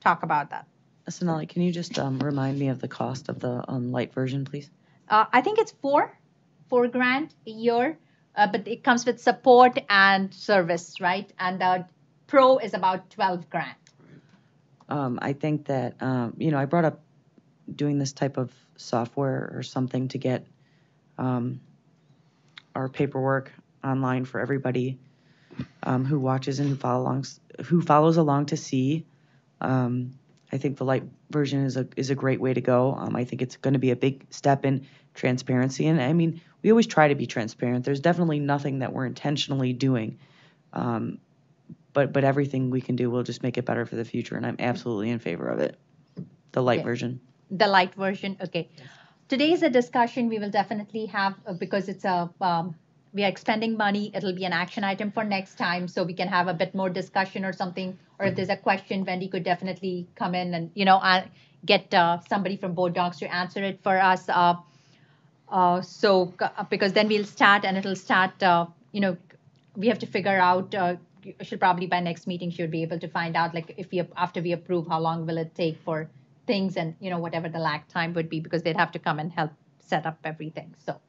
talk about that? Sonali, can you just remind me of the cost of the light version, please? I think it's $4,000 a year, but it comes with support and service, right? And the pro is about $12,000. I think that I brought up doing this type of software or something to get our paperwork online for everybody who watches and who follows along to see. I think the light version is a great way to go. I think it's going to be a big step in transparency, and I mean, we always try to be transparent. There's definitely nothing that we're intentionally doing, but everything we can do will just make it better for the future, and I'm absolutely in favor of it. The light version. The light version, okay. Today's a discussion we will definitely have because it's a we are expending money, it'll be an action item for next time, so we can have a bit more discussion or something. Or if there's a question, Wendy could definitely come in and, get somebody from Board Docs to answer it for us. Because then we'll start and it'll start, we have to figure out, should probably by next meeting should be able to find out, like, after we approve, how long will it take for things and, whatever the lag time would be, because they'd have to come and help set up everything. So,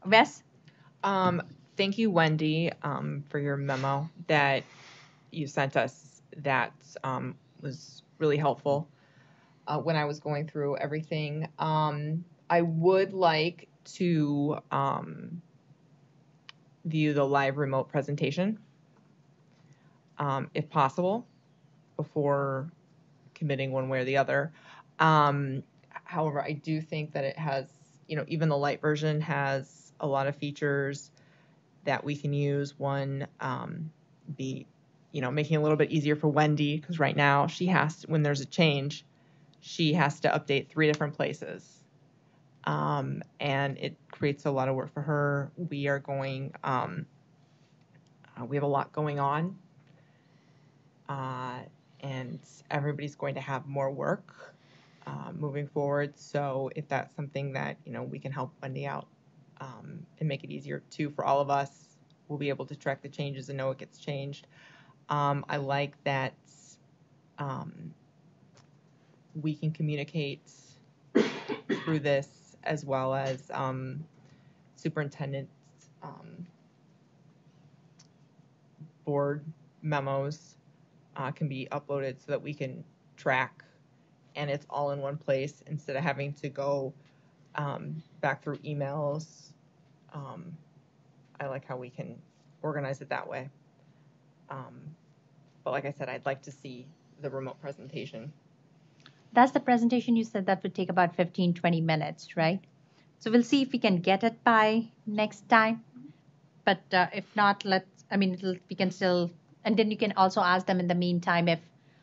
Wes? Thank you, Wendy, for your memo that you sent us. That was really helpful when I was going through everything. I would like to view the live remote presentation, if possible, before committing one way or the other. However, I do think that it has, even the light version has a lot of features that we can use. One, making it a little bit easier for Wendy, because right now she has to, when there's a change, she has to update 3 different places. And it creates a lot of work for her. We are going, we have a lot going on, and everybody's going to have more work moving forward. So if that's something that, we can help Wendy out and make it easier too for all of us, we'll be able to track the changes and know it gets changed. I like that we can communicate through this, as well as superintendent's board memos can be uploaded so that we can track, and it's all in one place instead of having to go back through emails. I like how we can organize it that way. But like I said, I'd like to see the remote presentation. That's the presentation you said that would take about 15-20 minutes, right? So we'll see if we can get it by next time. But if not, we can still, and then you can also ask them in the meantime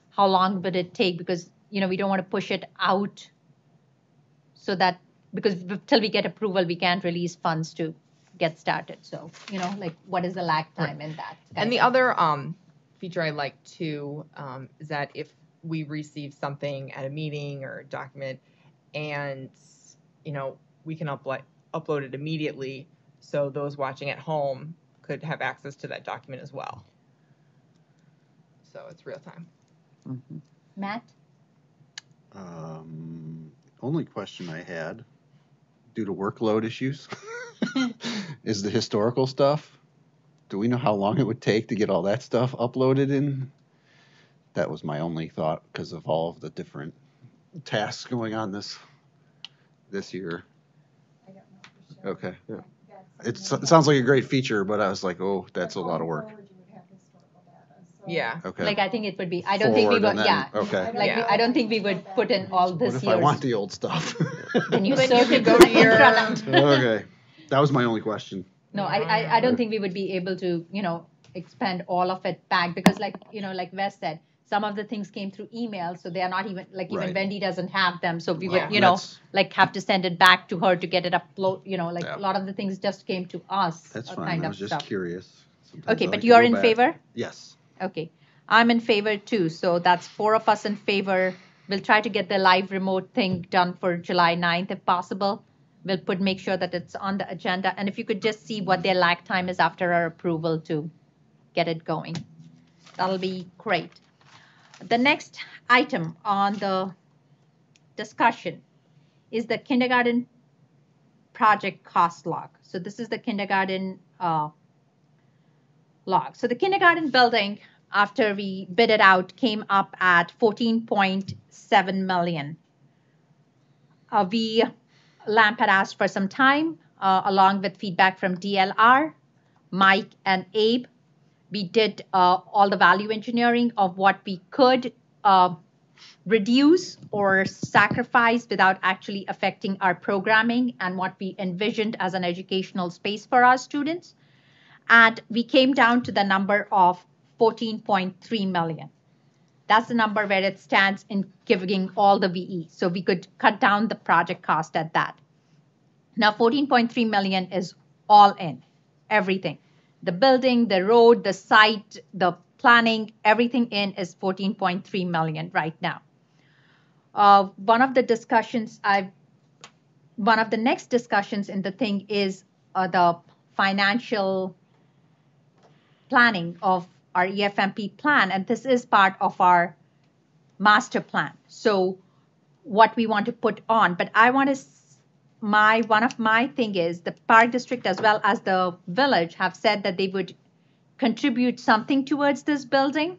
how long would it take, because, we don't want to push it out so that, because till we get approval, we can't release funds to get started. So, what is the lag time in that? And the other feature I like too is that if we receive something at a meeting or a document, and we can upload it immediately, so those watching at home could have access to that document as well. So it's real time. Mm-hmm. Matt? Only question I had, due to workload issues, is the historical stuff. Do we know how long it would take to get all that stuff uploaded in? That was my only thought, because of all of the different tasks going on this year. I don't know for sure. Okay. Yeah. It sounds like a great feature, but I was like, oh, that's a lot of work. Going forward, you would have historical data, so- Yeah. Okay. Like, I think it would be, I don't think we Forward would, and then- yeah. Okay. Like, Yeah. I don't think we would put in all What this if year's. I want the old stuff? Then you Then search you it, go to your- Okay. That was my only question. No, I don't think we would be able to, expend all of it back, because like Wes said, some of the things came through email, so they are not even, like, even Right. Wendy doesn't have them, so we Wow, would, that's- have to send it back to her to get it upload, Yeah. a lot of the things just came to us. That's fine. Kind I of was just stuff. curious. Sometimes Okay, I but like to you're go in back. favor? Yes. Okay, I'm in favor too, so that's 4 of us in favor. We'll try to get the live remote thing done for July 9th if possible. We'll make sure that it's on the agenda, and if you could just see what their lag time is after our approval to get it going. That'll be great. The next item on the discussion is the kindergarten project cost log. So this is the kindergarten log. So the kindergarten building, after we bid it out, came up at $14.7 million. LAMP had asked for some time, along with feedback from DLR, Mike, and Abe. We did all the value engineering of what we could reduce or sacrifice without actually affecting our programming and what we envisioned as an educational space for our students. And we came down to the number of $14.3 million. That's the number where it stands in giving all the VE. So we could cut down the project cost at that. Now, $14.3 million is all in. everything. The building, the road, the site, the planning, everything in is 14.3 million right now. One of the next discussions in the thing is the financial planning of our EFMP plan, and this is part of our master plan. So what we want to put on, but I want to, one of my thing is the park district as well as the village have said that they would contribute something towards this building.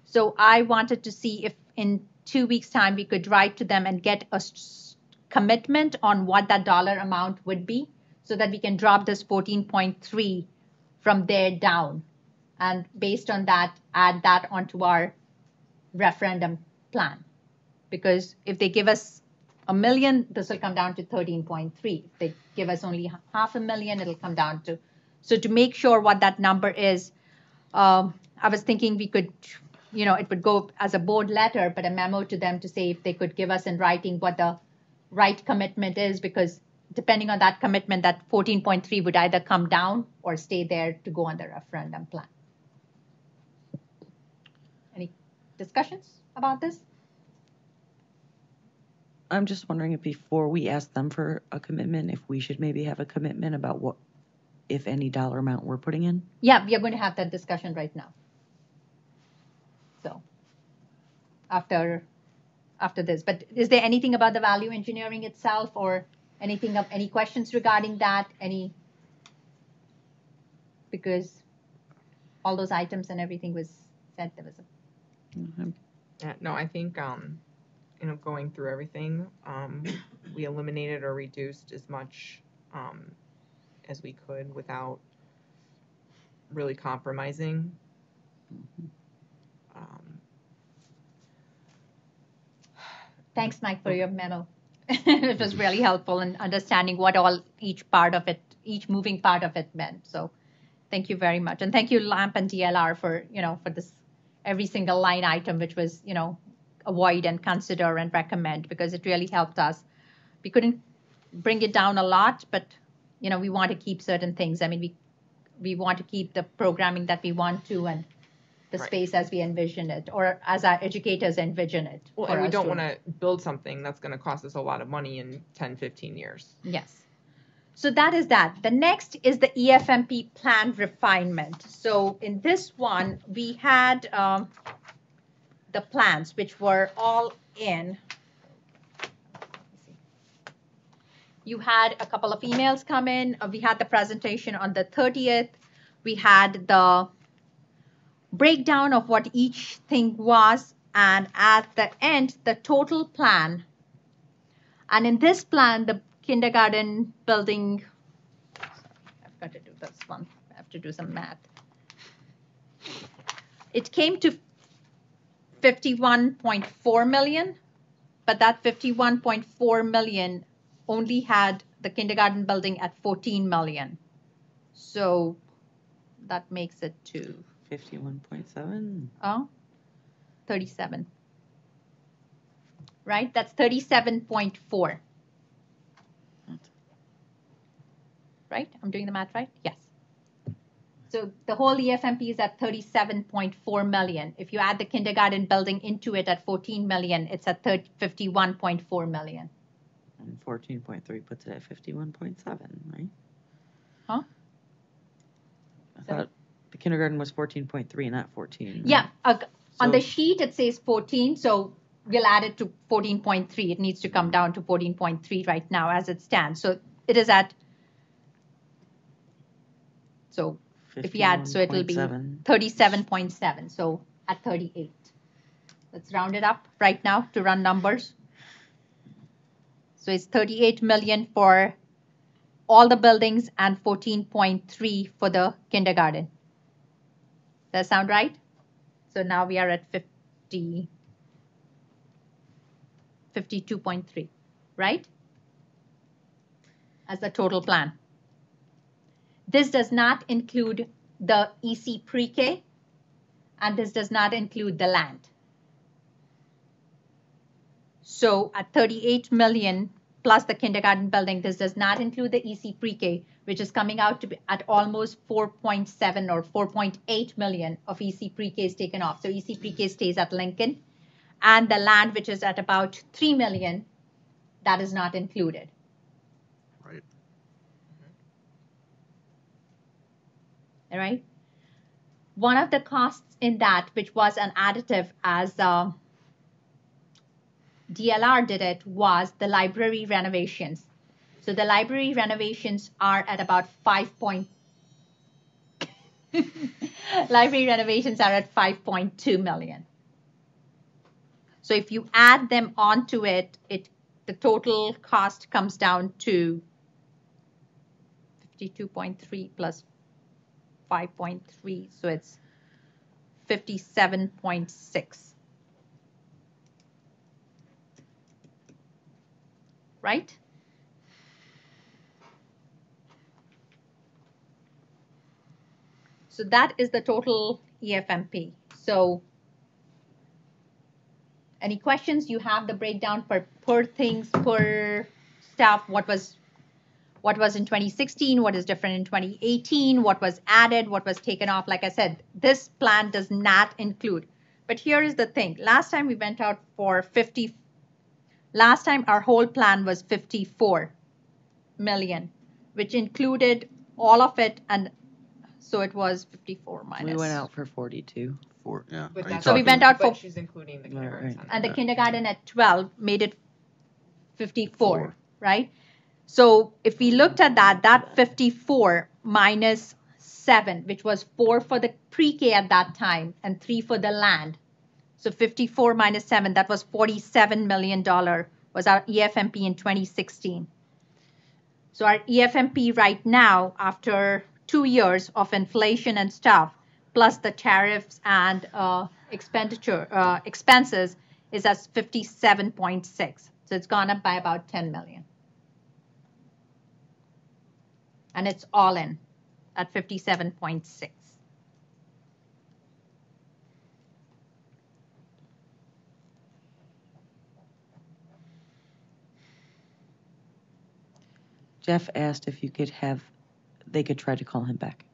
So I wanted to see if in 2 weeks' time we could write to them and get a commitment on what that dollar amount would be so that we can drop this 14.3 from there down. And based on that, add that onto our referendum plan. Because if they give us $1 million, this will come down to 13.3. If they give us only $500,000, it'll come down to. So to make sure what that number is, I was thinking we could, it would go as a board letter, but a memo to them to say if they could give us in writing what the right commitment is, because depending on that commitment, that 14.3 would either come down or stay there to go on the referendum plan. Any discussions about this? I'm just wondering if before we ask them for a commitment, if we should maybe have a commitment about what, if any dollar amount we're putting in? Yeah, we are going to have that discussion right now. So after this, but is there anything about the value engineering itself or anything of any questions regarding that? Because all those items and everything was said, there was a. Yeah, no, I think, going through everything, we eliminated or reduced as much as we could without really compromising. Thanks, Mike, for your memo. It was really helpful in understanding what all each moving part of it meant. So thank you very much. And thank you, LAMP and DLR, for, for this, every single line item, which was, avoid and consider and recommend, because it really helped us. We couldn't bring it down a lot, but, we want to keep certain things. I mean, we want to keep the programming that we want to and the space as we envision it, or as our educators envision it. Well, and we don't want to build something that's going to cost us a lot of money in 10, 15 years. Yes. So that is that. The next is the EFMP plan refinement. So in this one, we had the plans, which were all in. You had a couple of emails come in. We had the presentation on the 30th. We had the breakdown of what each thing was, and at the end, the total plan. And in this plan, the kindergarten building, I've got to do this one. I have to do some math. It came to 51.4 million, but that 51.4 million only had the kindergarten building at 14 million. So that makes it to 51.7. Oh, 37. Right? That's 37.4. Right? I'm doing the math right? Yes. So the whole EFMP is at 37.4 million. If you add the kindergarten building into it at 14 million, it's at 51.4 million. And 14.3 puts it at 51.7, right? Huh? I thought the kindergarten was 14.3 and not 14. Right? Yeah. On the sheet, it says 14, so we'll add it to 14.3. It needs to come down to 14.3 right now as it stands. So it is at, so if we add, so it will be 37.7, so at 38. Let's round it up right now to run numbers. So it's 38 million for all the buildings and 14.3 for the kindergarten. Does that sound right? So now we are at 52.3, right? As the total plan. This does not include the EC pre-K, and this does not include the land. So at 38 million plus the kindergarten building. This does not include the EC pre-K, which is coming out to be at almost 4.7 or 4.8 million of EC pre-K is taken off. So EC pre-K stays at Lincoln. And the land, which is at about 3 million, that is not included. Right. All right. One of the costs in that, which was an additive as DLR did it, was the library renovations. So the library renovations are at about library renovations are at 5.2 million. So if you add them onto it, the total cost comes down to 52.3 plus 5.3, so it's 57.6. Right? So that is the total EFMP. So any questions? You have the breakdown per things, per staff, what was in 2016, what is different in 2018, what was added, what was taken off. Like I said, this plan does not include. But here is the thing. Last time we went out for last time our whole plan was 54 million, which included all of it, and so it was 54 minus. We went out for 42. Yeah. But Are you that's- So we went out for, But she's including the kindergarten Right. center. and the kindergarten at 12 made it 54, right? So if we looked at that 54 minus 7, which was 4 for the pre-K at that time and 3 for the land. So 54 minus 7, that was $47 million was our EFMP in 2016. So our EFMP right now, after 2 years of inflation and stuff, plus the tariffs and expenses, is at 57.6. So it's gone up by about 10 million. And it's all in at 57.6. Jeff asked if you could they could try to call him back.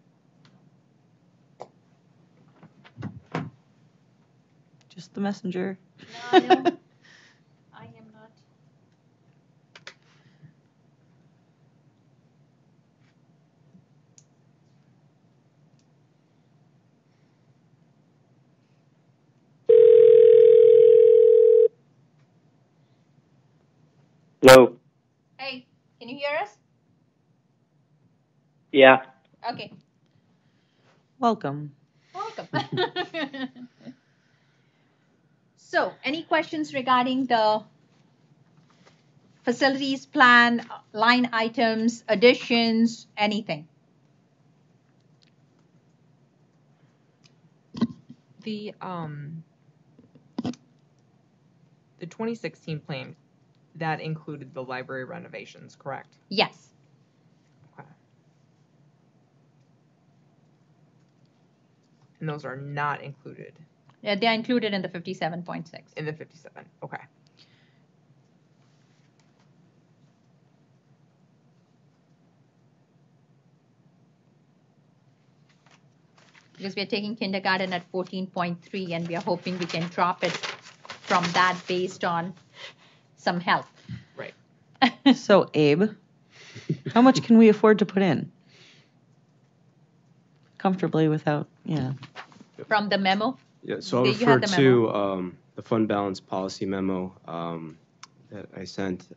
Just the messenger. No, I am not. Hello. Hey, can you hear us? Yeah. Okay. Welcome. Welcome. So, any questions regarding the facilities plan, line items, additions, anything? The 2016 plan, that included the library renovations, correct? Yes. Okay. And those are not included Yeah, they're included in the 57.6. in the 57. Okay. Because we are taking kindergarten at 14.3 and we are hoping we can drop it from that based on some help. Right. So, Abe, how much can we afford to put in? Comfortably without, yeah. From the memo? Yeah, so I'll You refer had the memo. to the fund balance policy memo that I sent.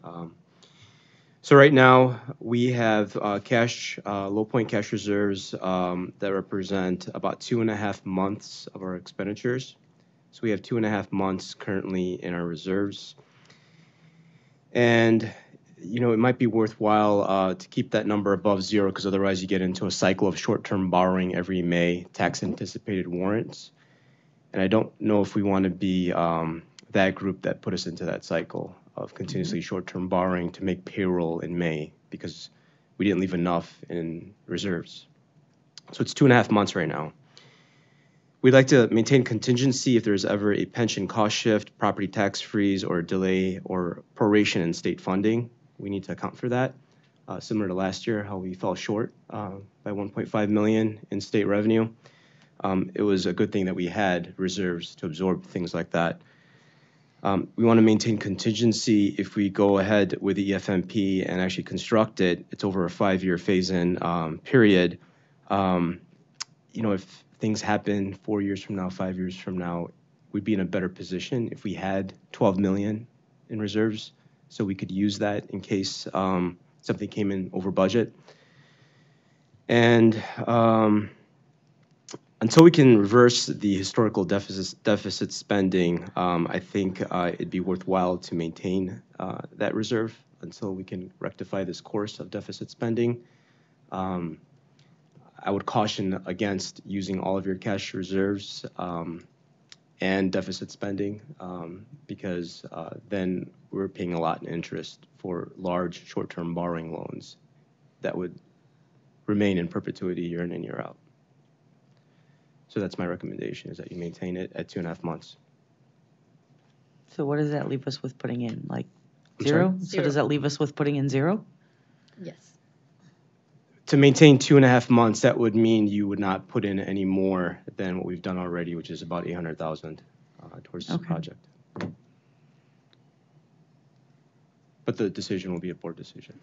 So right now, we have low point cash reserves that represent about 2.5 months of our expenditures. So we have 2.5 months currently in our reserves. And, you know, it might be worthwhile to keep that number above 0 because otherwise you get into a cycle of short-term borrowing every May, tax anticipated warrants. And I don't know if we want to be that group that put us into that cycle of continuously short-term borrowing to make payroll in May because we didn't leave enough in reserves. So it's 2.5 months right now. We'd like to maintain contingency if there's ever a pension cost shift, property tax freeze, or delay or proration in state funding. we need to account for that. Similar to last year, how we fell short by 1.5 million in state revenue. It was a good thing that we had reserves to absorb things like that. We want to maintain contingency if we go ahead with the EFMP and actually construct it. It's over a 5-year phase-in period. If things happen 4 years from now, 5 years from now, we'd be in a better position if we had 12 million in reserves, so we could use that in case something came in over budget. And until we can reverse the historical deficit spending, I think it'd be worthwhile to maintain that reserve until we can rectify this course of deficit spending. I would caution against using all of your cash reserves and deficit spending because then we're paying a lot in interest for large short-term borrowing loans that would remain in perpetuity year in and year out. So that's my recommendation, is that you maintain it at 2.5 months. So what does that leave us with putting in, like I'm zero? sorry? So does that leave us with putting in 0? Yes. To maintain 2.5 months, that would mean you would not put in any more than what we've done already, which is about 800,000 towards this project. But the decision will be a board decision.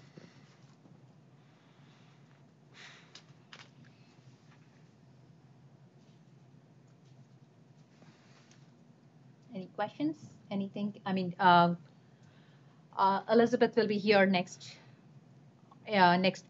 Any questions? Anything? I mean, Elizabeth will be here next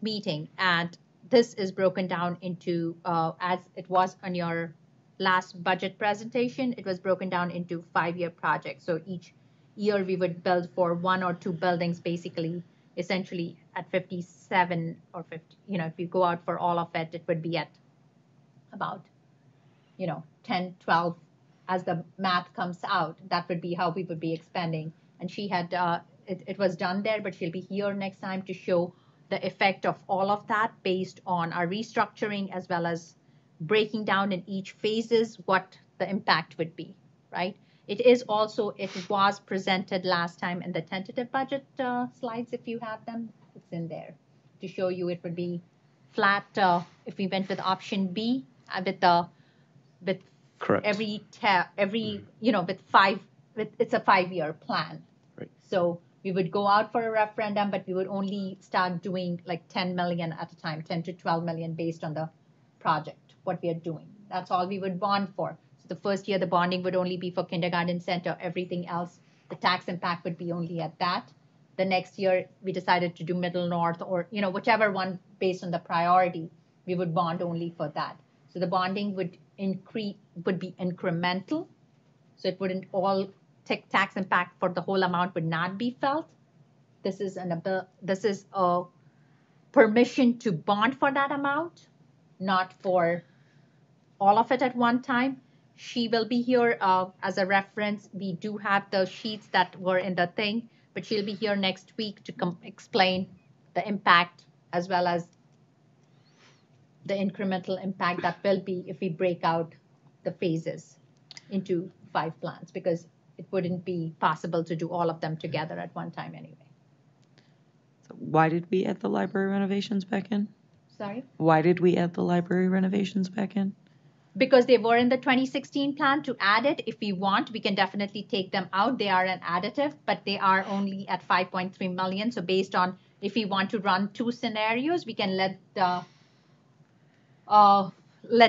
meeting, and this is broken down into, as it was on your last budget presentation, it was broken down into 5-year projects. So each year we would build for 1 or 2 buildings, basically, essentially at 57 or 50. If you go out for all of it, it would be at about, 10, 12. As the math comes out, that would be how we would be expanding. And she had, it was done there, but she'll be here next time to show the effect of all of that based on our restructuring, as well as breaking down in each phases what the impact would be, right? It was presented last time in the tentative budget slides, if you have them, it's in there to show you it would be flat if we went with option B with Correct. It's a 5-year plan. Right. So we would go out for a referendum, but we would only start doing like 10 million at a time, 10 to 12 million based on the project, what we are doing. That's all we would bond for. So the first year, the bonding would only be for kindergarten center. Everything else, the tax impact would be only at that. The next year, we decided to do Middle North or, whichever one based on the priority, we would bond only for that. So the bonding would be incremental. So it wouldn't all take tax impact for the whole amount would not be felt. This is a permission to bond for that amount, not for all of it at one time. She will be here as a reference. We do have the sheets that were in the thing, but she'll be here next week to explain the impact as well as the incremental impact that will be if we break out the phases into 5 plans, because it wouldn't be possible to do all of them together at one time anyway. So why did we add the library renovations back in? Sorry? Why did we add the library renovations back in? Because they were in the 2016 plan. To add it, if we want, we can definitely take them out. They are an additive, but they are only at 5.3 million. So based on, if we want to run 2 scenarios, we can let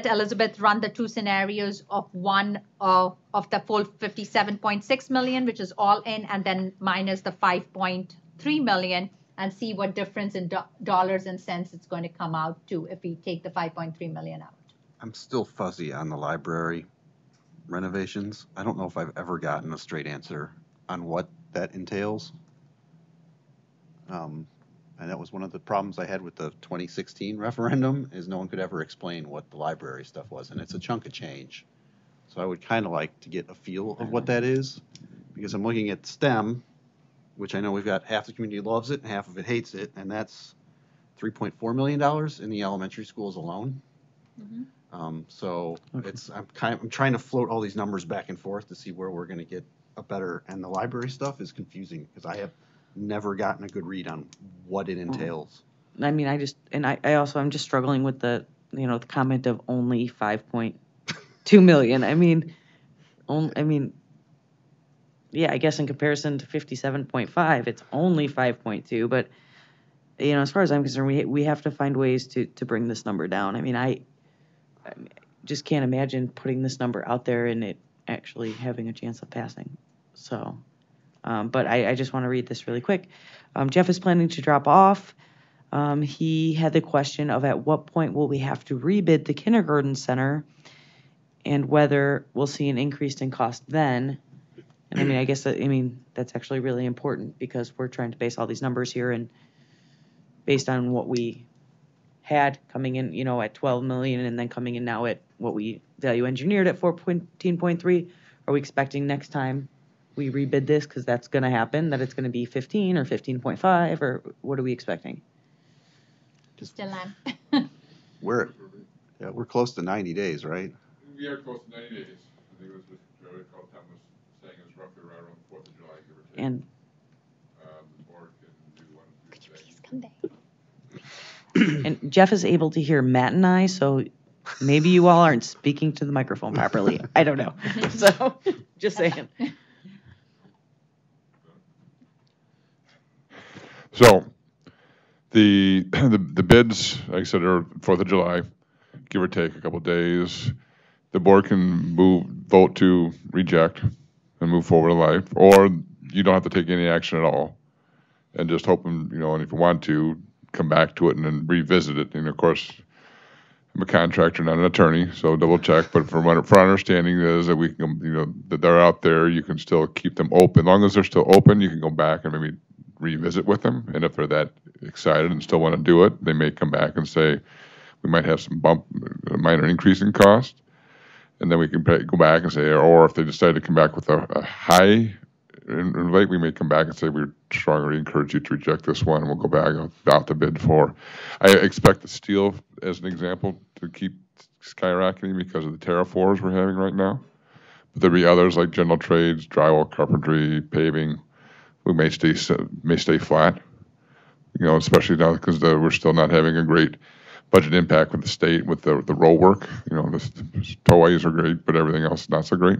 Elizabeth run the 2 scenarios of one of the full 57.6 million, which is all in, and then minus the 5.3 million, and see what difference in dollars and cents it's going to come out to if we take the 5.3 million out. I'm still fuzzy on the library renovations. I don't know if I've ever gotten a straight answer on what that entails. And that was one of the problems I had with the 2016 referendum, is no one could ever explain what the library stuff was, and it's a chunk of change. So I would kind of like to get a feel of what that is, because I'm looking at STEM, which I know we've got half the community loves it and half of it hates it, and that's $3.4 million in the elementary schools alone. Mm-hmm. I'm trying to float all these numbers back and forth to see where we're going to get a better, and the library stuff is confusing because I have never gotten a good read on what it entails. I mean, I'm just struggling with the comment of only 5.2 million. I mean, yeah, I guess in comparison to 57.5, it's only 5.2, but as far as I'm concerned, we have to find ways to bring this number down. I mean, I just can't imagine putting this number out there and it actually having a chance of passing. So, but I just want to read this really quick. Jeff is planning to drop off. He had the question of at what point will we have to rebid the kindergarten center and whether we'll see an increase in cost then. And I mean, I guess that's actually really important because we're trying to base all these numbers here, and based on what we had coming in, at 12 million and then coming in now at what we value engineered at 14.3, are we expecting next time we rebid this, because that's going to happen, that it's going to be 15 or 15.5, or what are we expecting? Still am. We're close to 90 days, right? We are close to 90 days. I think it was what I recall Tom was saying, it was roughly right around the 4th of July, give or take. And the board can do one. Could you please come back? And Jeff is able to hear Matt and I, so maybe you all aren't speaking to the microphone properly. I don't know. So, just saying. So, the bids, like I said, are 4th of July, give or take a couple of days. The board can vote to reject and move forward in life, or you don't have to take any action at all, and just hope, and if you want to, come back to it and then revisit it. And of course, I'm a contractor, not an attorney, so double check. But for our understanding is that we can, that they're out there, you can still keep them open. As long as they're still open, you can go back and maybe revisit with them. And if they're that excited and still want to do it, they may come back and say, we might have some a minor increase in cost. And then we can go back and say, or if they decide to come back with a high invite, we may come back and say, we strongly encourage you to reject this one, and we'll go back out the bid for. I expect the steel, as an example, to keep skyrocketing because of the tariff wars we're having right now. But there'll be others like general trades, drywall, carpentry, paving. We may stay flat, especially now because we're still not having a great budget impact with the state with the roll work. The toys are great, but everything else is not so great.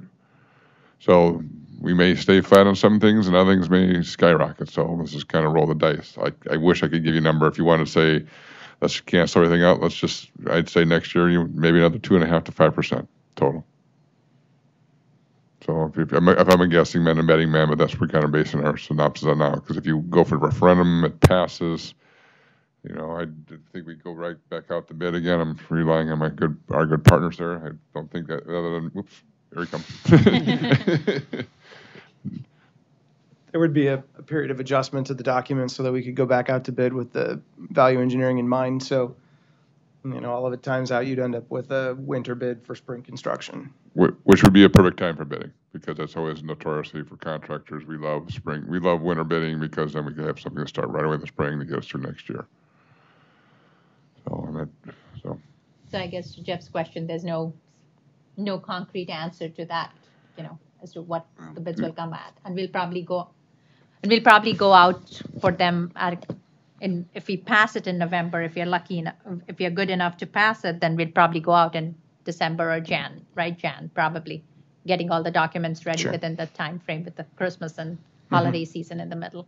So we may stay flat on some things, and other things may skyrocket. So let's just kind of roll the dice. I wish I could give you a number. If you want to say, let's cancel everything out, I'd say next year, maybe another 2.5% to 5% total. So if I'm a guessing man, a betting man, but that's what we're kind of basing our synopsis on now. Because if you go for the referendum, it passes. I think we go right back out the bid again. I'm relying on our good partners there. I don't think that other than, whoops, here he comes. There would be a period of adjustment to the document so that we could go back out to bid with the value engineering in mind. So, all of it times out, you'd end up with a winter bid for spring construction. Which would be a perfect time for bidding, because that's always notoriously for contractors. We love spring. We love winter bidding because then we can have something to start right away in the spring to get us through next year. So I guess to Jeff's question, there's no concrete answer to that, as to what the bids will come at, and we'll probably go out for them if we pass it in November. If you're lucky enough, if you're good enough to pass it, then we'll probably go out in December or Jan, probably getting all the documents ready within the time frame with the Christmas and holiday season in the middle.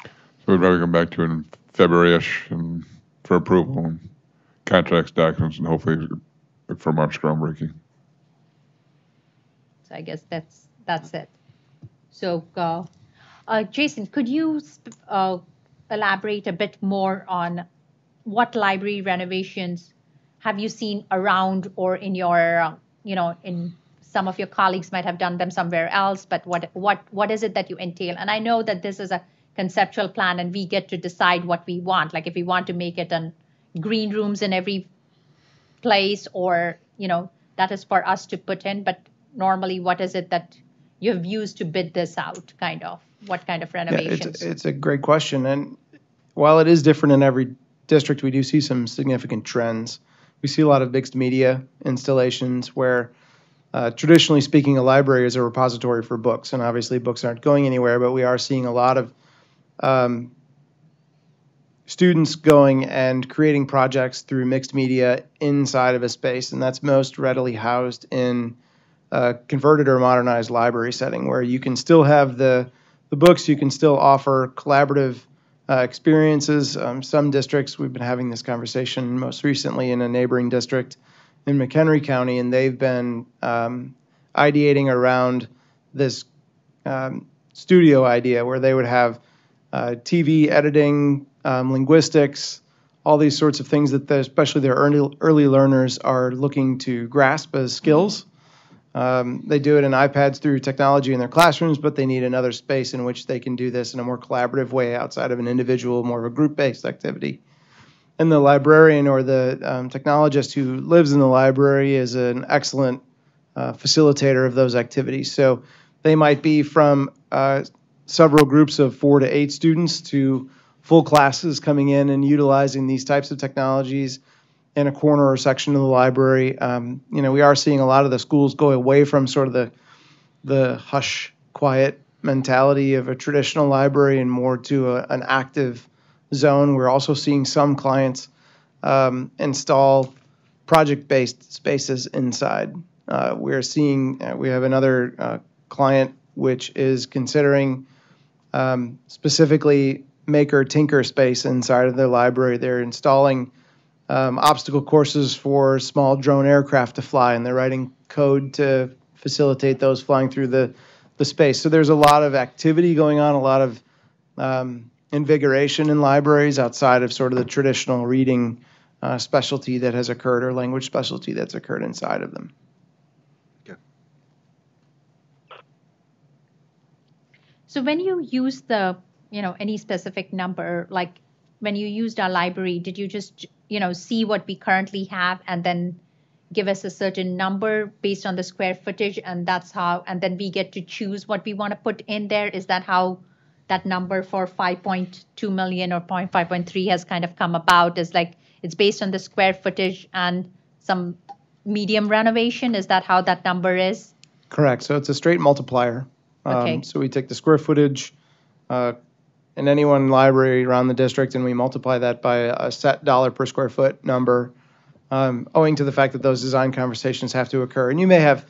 So we'd rather come back to it in February-ish and for approval and contracts, documents, and hopefully for March groundbreaking. So I guess that's it. So, Jason, could you elaborate a bit more on what library renovations have you seen around, or in your, in some of your colleagues might have done them somewhere else, but what is it that you entail? And I know that this is a conceptual plan and we get to decide what we want, like if we want to make it an green rooms in every place, or, that is for us to put in, but normally what is it that you have used to bid this out, what kind of renovations? Yeah, it's a great question. And while it is different in every district, we do see some significant trends. We see a lot of mixed media installations where, traditionally speaking, a library is a repository for books. And obviously books aren't going anywhere, but we are seeing a lot of students going and creating projects through mixed media inside of a space, and that's most readily housed in a converted or modernized library setting where you can still have the books, you can still offer collaborative experiences. Some districts, we've been having this conversation most recently in a neighboring district in McHenry County, and they've been ideating around this studio idea where they would have TV editing, linguistics, all these sorts of things that especially their early learners are looking to grasp as skills. They do it in iPads through technology in their classrooms, but they need another space in which they can do this in a more collaborative way outside of an individual, more of a group-based activity. And the librarian or the technologist who lives in the library is an excellent facilitator of those activities. So they might be from several groups of 4 to 8 students to full classes coming in and utilizing these types of technologies in a corner or section of the library. We are seeing a lot of the schools go away from sort of the hush, quiet mentality of a traditional library and more to an active zone. We're also seeing some clients install project-based spaces inside. We have another client which is considering specifically maker tinker space inside of their library. They're installing obstacle courses for small drone aircraft to fly, and they're writing code to facilitate those flying through the space. So there's a lot of activity going on, a lot of invigoration in libraries outside of sort of the traditional reading specialty that has occurred or language specialty that's occurred inside of them. So when you use the, any specific number, like when you used our library, did you just, see what we currently have and then give us a certain number based on the square footage, and that's how, and then we get to choose what we want to put in there? Is that how that number for 5.2 million or 5.3 has kind of come about? Is like, it's based on the square footage and some medium renovation? Is that how that number is? Correct. So it's a straight multiplier. Okay. So we take the square footage in any one library around the district, and we multiply that by a set dollar per square foot number, owing to the fact that those design conversations have to occur. And you may have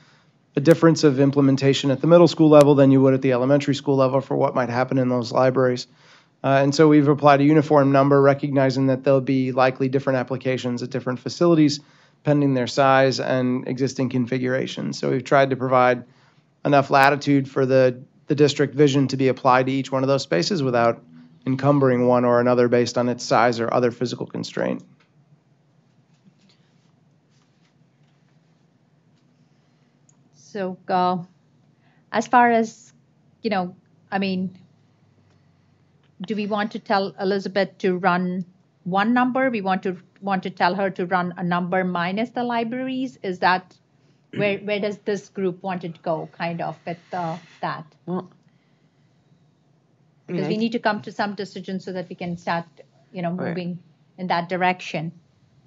a difference of implementation at the middle school level than you would at the elementary school level for what might happen in those libraries. And so we've applied a uniform number, recognizing that there'll be likely different applications at different facilities, pending their size and existing configurations. So we've tried to provide enough latitude for the district vision to be applied to each one of those spaces without encumbering one or another based on its size or other physical constraint. So as far as, do we want to tell Elizabeth to run one number? We want to tell her to run a number minus the libraries? Is that where does this group want it to go, kind of, with that? Well, because we need to come to some decision so that we can start, moving in that direction.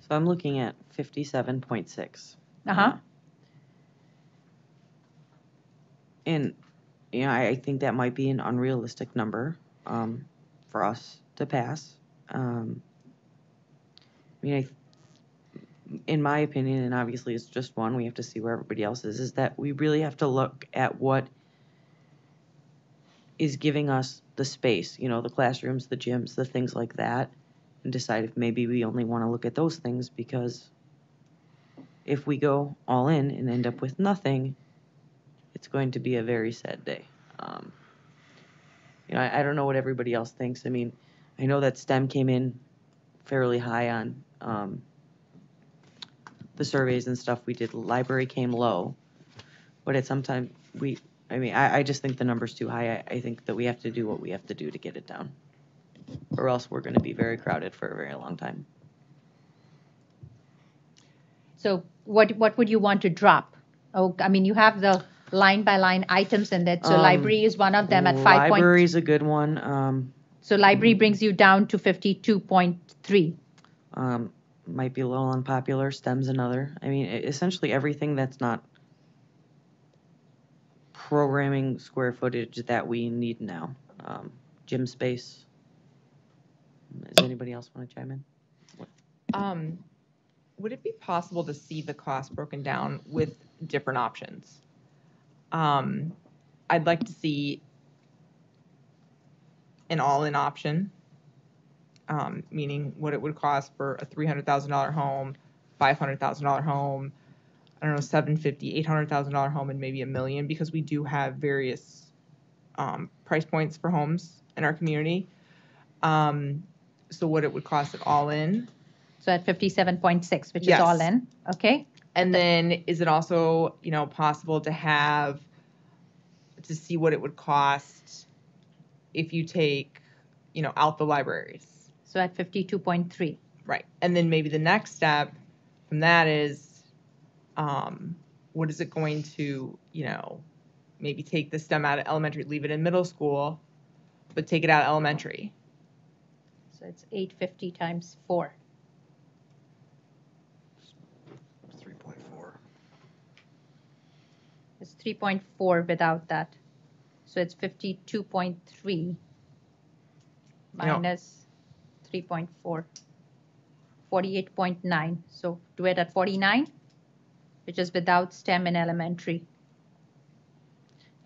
So I'm looking at 57.6. And I think that might be an unrealistic number for us to pass. In my opinion, and obviously it's just one, we have to see where everybody else is that we really have to look at what is giving us the space, the classrooms, the gyms, the things like that, and decide if maybe we only want to look at those things, because if we go all in and end up with nothing, it's going to be a very sad day. I don't know what everybody else thinks. I know that STEM came in fairly high on the surveys and stuff we did. Library came low, but at some time I just think the number's too high. I think that we have to do what we have to do to get it down, or else we're going to be very crowded for a very long time. So what would you want to drop? You have the line by line items in that. So library is one of them at 5. Library is a good one. So library brings you down to 52.3. Might be a little unpopular. STEM's another. Essentially everything that's not programming square footage that we need now. Gym space, Does anybody else want to chime in? Would it be possible to see the cost broken down with different options? I'd like to see an all-in option, meaning what it would cost for a $300,000 home, $500,000 home, I don't know, $750,000, $800,000 home, and maybe $1 million, because we do have various price points for homes in our community. So what it would cost it all in. So at 57.6, which Yes. is all in, okay? And then is it also, possible to see what it would cost if you take, out the libraries? So at 52.3. Right. And then maybe the next step from that is, what is it going to, maybe take the STEM out of elementary, leave it in middle school, but take it out of elementary? So it's 850 times 4. 3.4. It's 3.4 without that. So it's 52.3 minus 3.4. 48.9. So do it at 49, which is without STEM in elementary.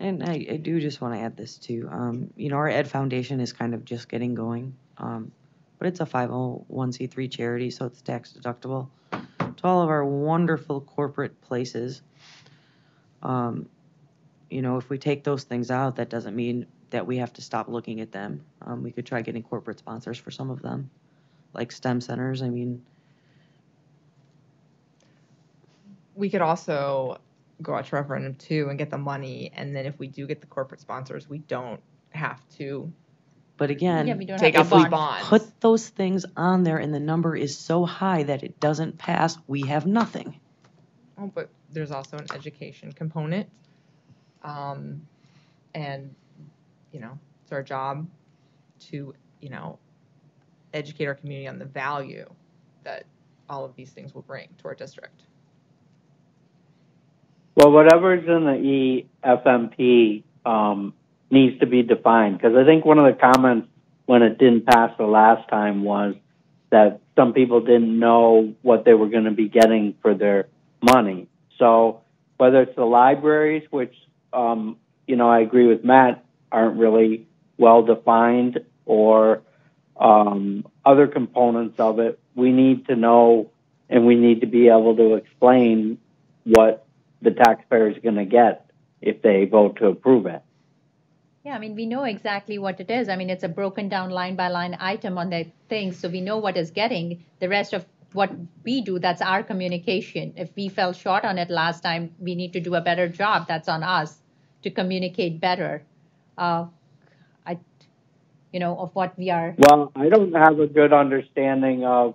And I do just want to add this too. Our Ed Foundation is kind of just getting going, but it's a 501c3 charity, so it's tax deductible. To all of our wonderful corporate places, if we take those things out, that doesn't mean that we have to stop looking at them. We could try getting corporate sponsors for some of them, like STEM centers. We could also go out to referendum 2 and get the money, and then if we do get the corporate sponsors, we don't have to. But again, we don't take have out to the bonds. put those things on there and the number is so high that it doesn't pass, we have nothing. Oh, but there's also an education component. And, it's our job to, educate our community on the value that all of these things will bring to our district. Well, whatever's in the EFMP needs to be defined, because I think one of the comments when it didn't pass the last time was that some people didn't know what they were going to be getting for their money. So whether it's the libraries, which, I agree with Matt, aren't really well defined, or other components of it, we need to know, and we need to be able to explain what the taxpayer is going to get if they vote to approve it. Yeah, we know exactly what it is. It's a broken down line by line item on the thing, so we know what is getting. The rest of what we do, that's our communication. If we fell short on it last time, we need to do a better job. That's on us to communicate better. Of what we are. Well, I don't have a good understanding of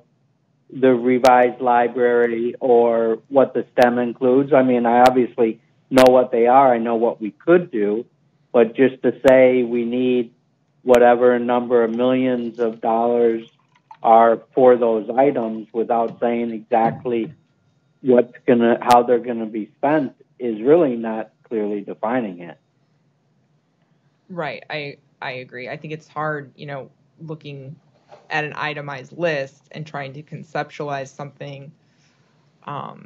the revised library or what the STEM includes. I obviously know what they are. I know what we could do, but just to say we need whatever number of millions of dollars are for those items without saying exactly how they're gonna be spent is really not clearly defining it. Right. I agree. I think it's hard, looking at an itemized list and trying to conceptualize something that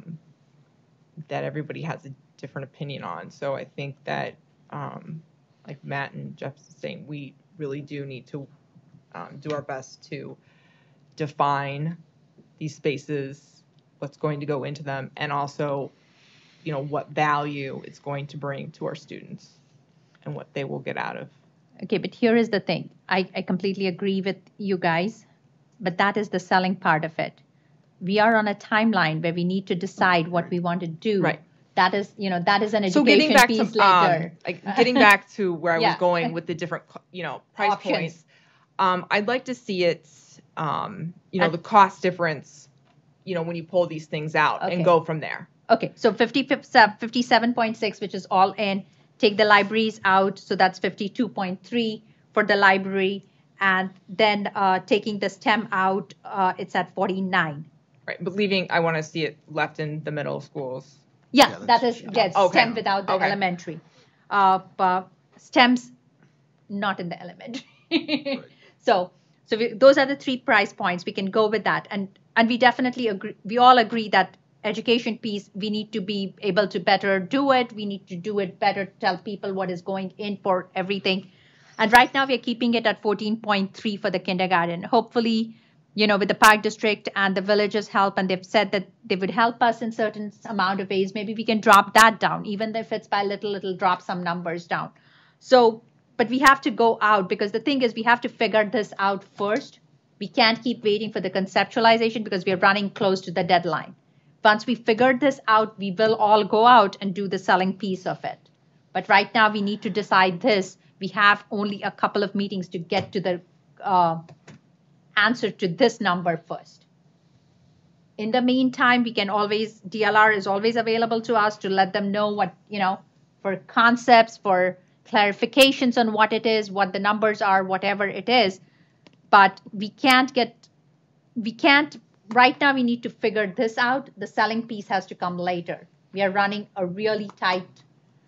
everybody has a different opinion on. So I think that, like Matt and Jeff was saying, we really do need to do our best to define these spaces, what's going to go into them, and also, what value it's going to bring to our students and what they will get out of. Okay, but here is the thing. I completely agree with you guys, but that is the selling part of it. We are on a timeline where we need to decide what we want to do. Right. That is an education So getting back piece to later. getting back to where I Yeah. was going with the different price Options. points, I'd like to see it the cost difference when you pull these things out Okay. and go from there. Okay, so 57.6, which is all in. Take the libraries out, so that's 52.3 for the library, and then taking the STEM out, it's at 49. Right, but I want to see it left in the middle schools. Yeah, that is Okay. STEM without the elementary. But STEM's not in the elementary. So So those are the 3 price points. We can go with that. And we definitely agree, we all agree that education piece, we need to be able to better do it. We need to do it better, tell people what is going in for everything. And right now we are keeping it at 14.3 for the kindergarten. Hopefully, with the Park District and the villages help, and they've said that they would help us in certain amount of ways, maybe we can drop that down, even if it's by little, drop some numbers down. So, but we have to go out, because the thing is we have to figure this out first. We can't keep waiting for the conceptualization because we are running close to the deadline. Once we figure this out, we will all go out and do the selling piece of it. But right now we need to decide this. We have only a couple of meetings to get to the answer to this number first. In the meantime, we can always, DLR is always available to us to let them know what, for concepts, for clarifications on what it is, what the numbers are, whatever it is. But right now we need to figure this out. The selling piece has to come later. We are running a really tight,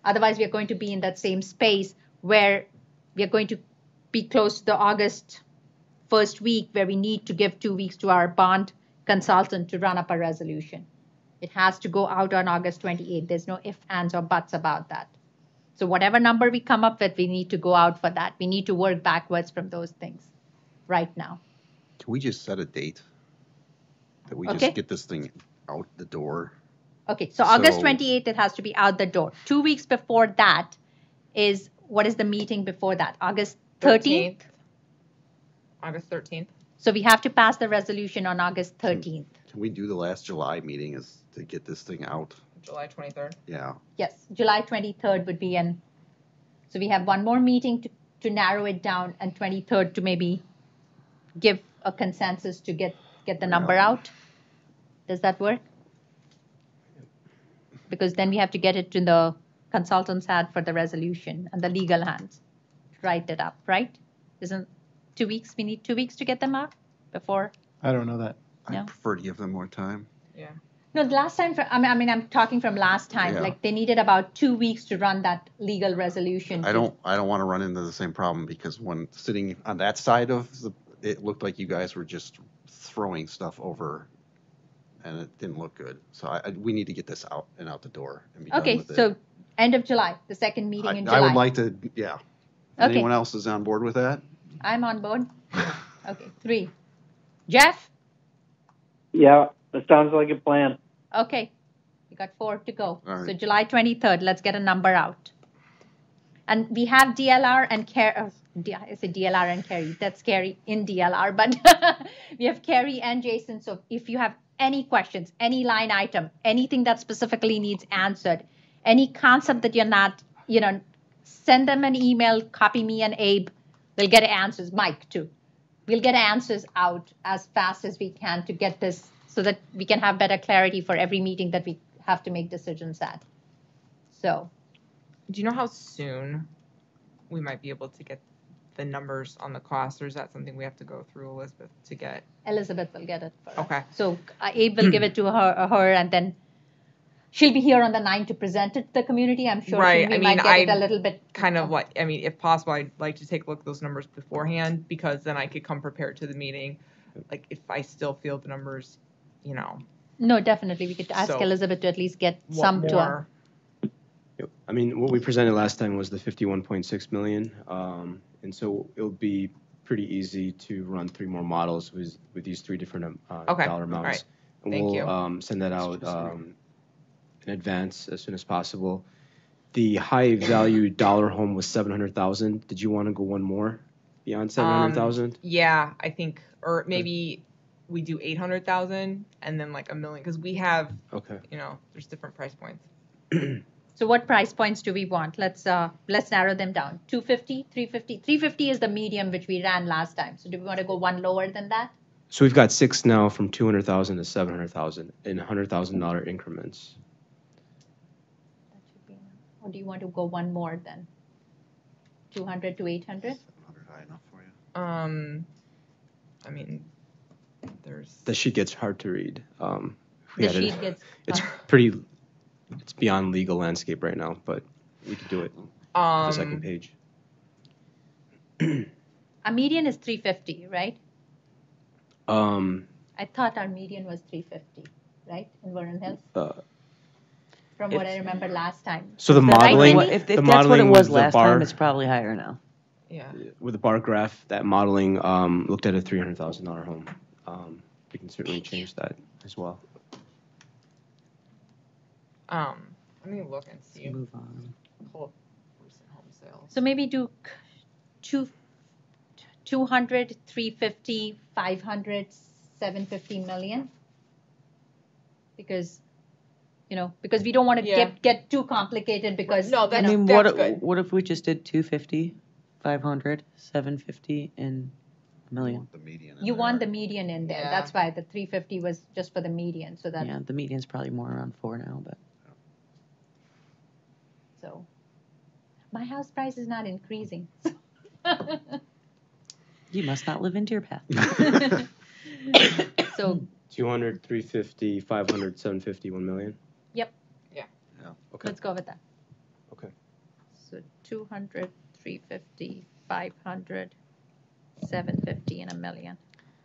otherwise we are going to be in that same space where we are going to be close to the August first week, where we need to give 2 weeks to our bond consultant to run up a resolution. It has to go out on August 28th. There's no ifs, ands, or buts about that. So whatever number we come up with, we need to go out for that. We need to work backwards from those things right now. Can we just set a date that we Okay. just get this thing out the door? Okay, so August 28th, it has to be out the door. 2 weeks before that is, what is the meeting before that? August 13th? August 13th. So we have to pass the resolution on August 13th. Can we do the last July meeting is to get this thing out? July 23rd. Yeah. Yes, July 23rd would be an, so we have one more meeting to narrow it down, and 23rd to maybe give a consensus to get the number out. Does that work? Because then we have to get it to the consultant's hand for the resolution and the legal hands. Write it up, right? Isn't 2 weeks? We need 2 weeks to get them out before? I don't know that. I prefer to give them more time. Yeah. No, the last time, I mean, I'm talking from last time. Yeah. Like they needed about 2 weeks to run that legal resolution. I don't want to run into the same problem, because when sitting on that side of it looked like you guys were just throwing stuff over, and it didn't look good. So we need to get this out and out the door and be done Okay, with it. so end of July, the second meeting in July. I would like to, yeah. Okay. Anyone else is on board with that? I'm on board. Okay, 3. Jeff? Yeah, that sounds like a plan. Okay, we got 4 to go. All right. So July 23rd, let's get a number out. And we have DLR and I say DLR and Carrie. That's Carrie in DLR, but we have Carrie and Jason. So if you have any questions, any line item, anything that specifically needs answered, any concept that you're not, send them an email, copy me and Abe. We'll get answers. Mike too. We'll get answers out as fast as we can to get this, so that we can have better clarity for every meeting that we have to make decisions at. So, Do you know how soon we might be able to get the numbers on the cost, or is that something we have to go through Elizabeth to get? Elizabeth will get it for us. Okay. So Abe will give it to her, and then she'll be here on the 9th to present it to the community. I'm sure Right. we might get it a little bit. Kind of like, if possible, I'd like to take a look at those numbers beforehand, because then I could come prepared to the meeting. Like if I still feel the numbers, No, definitely. We could ask So, Elizabeth to at least get what some to her. more? Yep. I mean, what we presented last time was the 51.6 million, and so it'll be pretty easy to run 3 more models with these 3 different Okay. dollar amounts. All right. And Thank we'll send that out in advance as soon as possible. The high value dollar home was 700,000. Did you want to go one more beyond 700,000? Yeah, I think, or maybe we do 800,000 and then like $1 million, because we have, Okay. there's different price points. So what price points do we want? Let's narrow them down. 250, 350. 350 is the medium which we ran last time. So do we want to go one lower than that? So we've got 6 now from 200,000 to 700,000 in $100,000 increments. That should be enough. Or do you want to go one more then? 200 to 800? 700 high enough for you? I mean, there's. The sheet gets hard to read. The sheet gets. It's beyond legal landscape right now, but we could do it. The second page. A median is 350, right? I thought our median was 350, right, in Vernon Hills? From what I remember last time. So the modeling, If the that's what it modeling was with the last bar, time, it's probably higher now. Yeah. with the bar graph, that modeling looked at a $300,000 home. We can certainly change that as well. Let me look and see. Move on. Pull up recent home sales. So maybe do 200, 350, 500, 750 million. Because, because we don't want to Yeah. get too complicated because, No, I that's, mean, that's good. what if we just did 250, 500, 750, and a You million? want the median in you want the there. median in there. Yeah. That's why the 350 was just for the median. So that, Yeah, the median's probably more around 4 now, but so my house price is not increasing. you must not live in Deer Path. So 200, 350, 500, 750, 1 million. Okay. let's go with that. Okay. So 200, 350, 500, 750, and a million.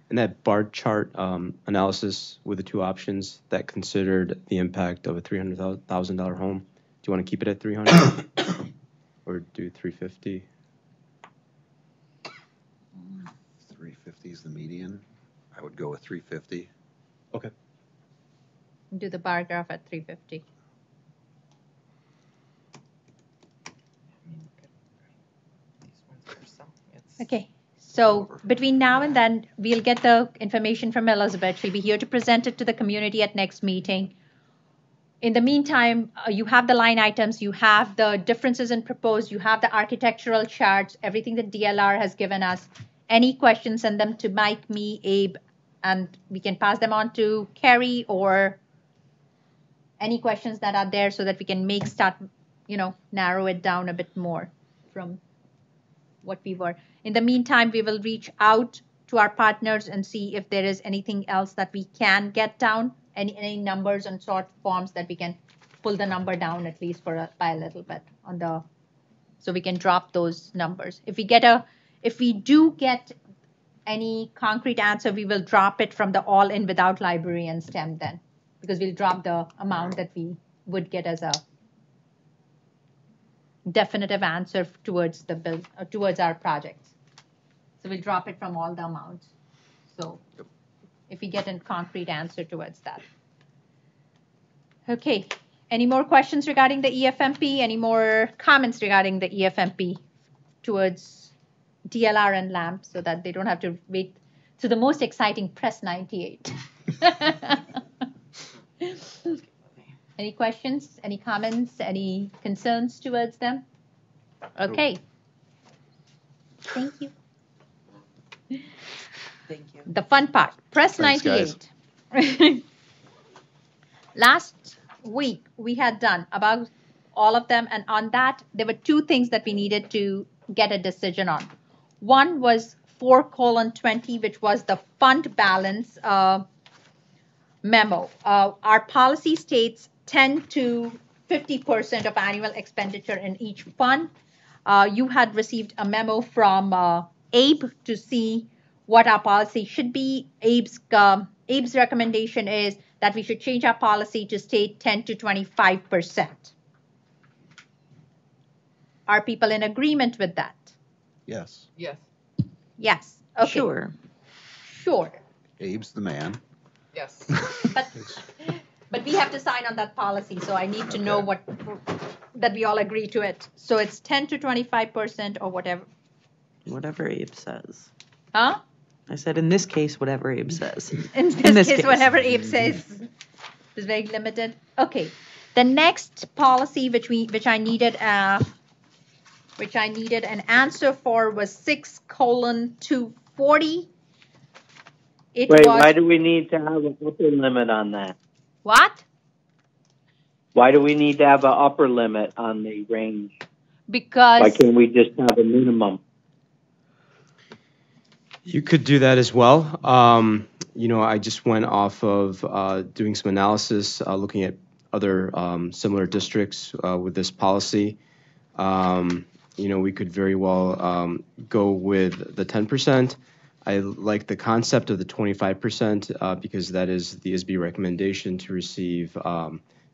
And that bar chart analysis with the two options that considered the impact of a $300,000 home. Do you want to keep it at 300 or do 350? 350 is the median. I would go with 350. Okay. Do the bar graph at 350. Okay, so between now and then, we'll get the information from Elizabeth. She'll be here to present it to the community at next meeting. In the meantime, you have the line items, you have the differences in proposed, you have the architectural charts, everything that DLR has given us. Any questions, send them to Mike, me, Abe, and we can pass them on to Carrie, or any questions that are there so that we can narrow it down a bit more from what we were. In the meantime, we will reach out to our partners and see if there is anything else that we can get down, any numbers and short forms that we can pull the number down at least by a little bit so we can drop those numbers. If we do get any concrete answer, we will drop it from the all-in without library and STEM then, because we'll drop the amount that we would get as a definitive answer towards the bill, towards our projects. So we'll drop it from all the amounts. So if we get a concrete answer towards that. Okay, any more questions regarding the EFMP? Any more comments regarding the EFMP towards DLR and LAMP so that they don't have to wait to the most exciting Press 98? Any questions, any comments, any concerns towards them? Okay. Thank you. Thank you. The fun part, Press Thanks, 98. Last week, we had done about all of them, and on that, there were two things that we needed to get a decision on. One was 4:20, which was the fund balance memo. Our policy states 10 to 50% of annual expenditure in each fund. You had received a memo from Abe to see what our policy should be. Abe's recommendation is that we should change our policy to state 10 to 25%. Are people in agreement with that? Yes. Yes. Yes. Okay. Sure. Abe's the man. Yes. But we have to sign on that policy, so I need to know that we all agree to it. So it's 10 to 25% or whatever. Whatever Abe says. Huh? I said, in this case, whatever Abe says. In this case, whatever Abe says is very limited. Okay. The next policy which I needed an answer for was 6:240. Why do we need to have an upper limit on that? What? Why do we need to have an upper limit on the range? Because Why can't we just have a minimum? You could do that as well. I just went off of doing some analysis, looking at other similar districts with this policy. We could very well go with the 10%. I like the concept of the 25% because that is the ISB recommendation to receive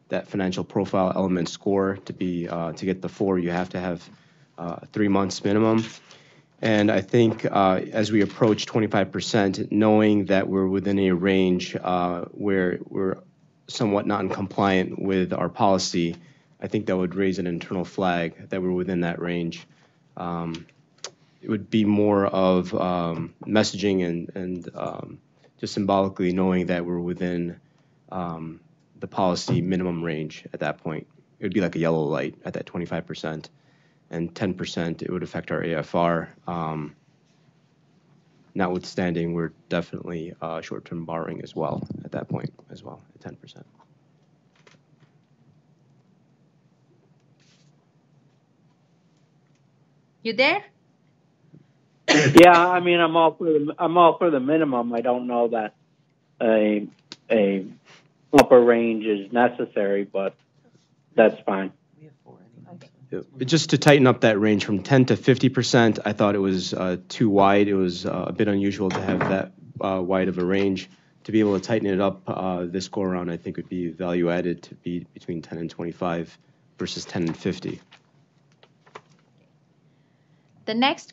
that financial profile element score. To get the 4, you have to have 3 months minimum. And I think as we approach 25%, knowing that we're within a range where we're somewhat non-compliant with our policy, I think that would raise an internal flag that we're within that range. It would be more of messaging and just symbolically knowing that we're within the policy minimum range at that point. It would be like a yellow light at that 25%. And 10%, it would affect our AFR. Notwithstanding, we're definitely short-term borrowing as well at that point as well, at 10%. You there? Yeah, I mean, I'm all for the minimum. I don't know that a upper range is necessary, but that's fine. Just to tighten up that range from 10 to 50%, I thought it was too wide. It was a bit unusual to have that wide of a range. To be able to tighten it up this go around, I think would be value added to be between 10 and 25 versus 10 and 50. The next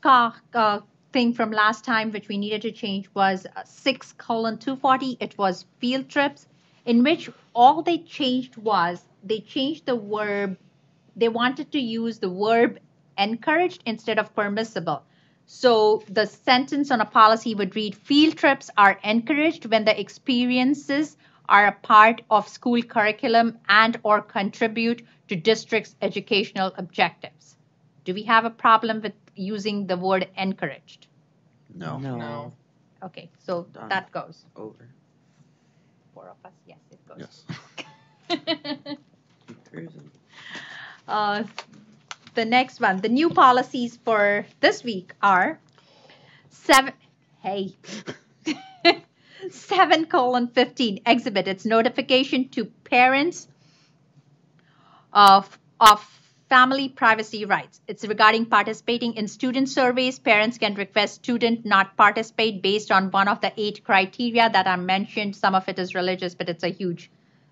thing from last time which we needed to change was 6:240. It was field trips, in which all they changed was they changed the verb. They wanted to use the verb encouraged instead of permissible. So the sentence on a policy would read, field trips are encouraged when the experiences are a part of school curriculum and or contribute to district's educational objectives. Do we have a problem with using the word encouraged? No. No. Okay, so Done. that goes. Over. 4 of us, yes, it goes. Yes. Keep cruising. The next one, the new policies for this week are 7:15 exhibit. It's notification to parents of family privacy rights. It's regarding participating in student surveys. Parents can request student not participate based on one of the 8 criteria that are mentioned. Some of it is religious, but it's a huge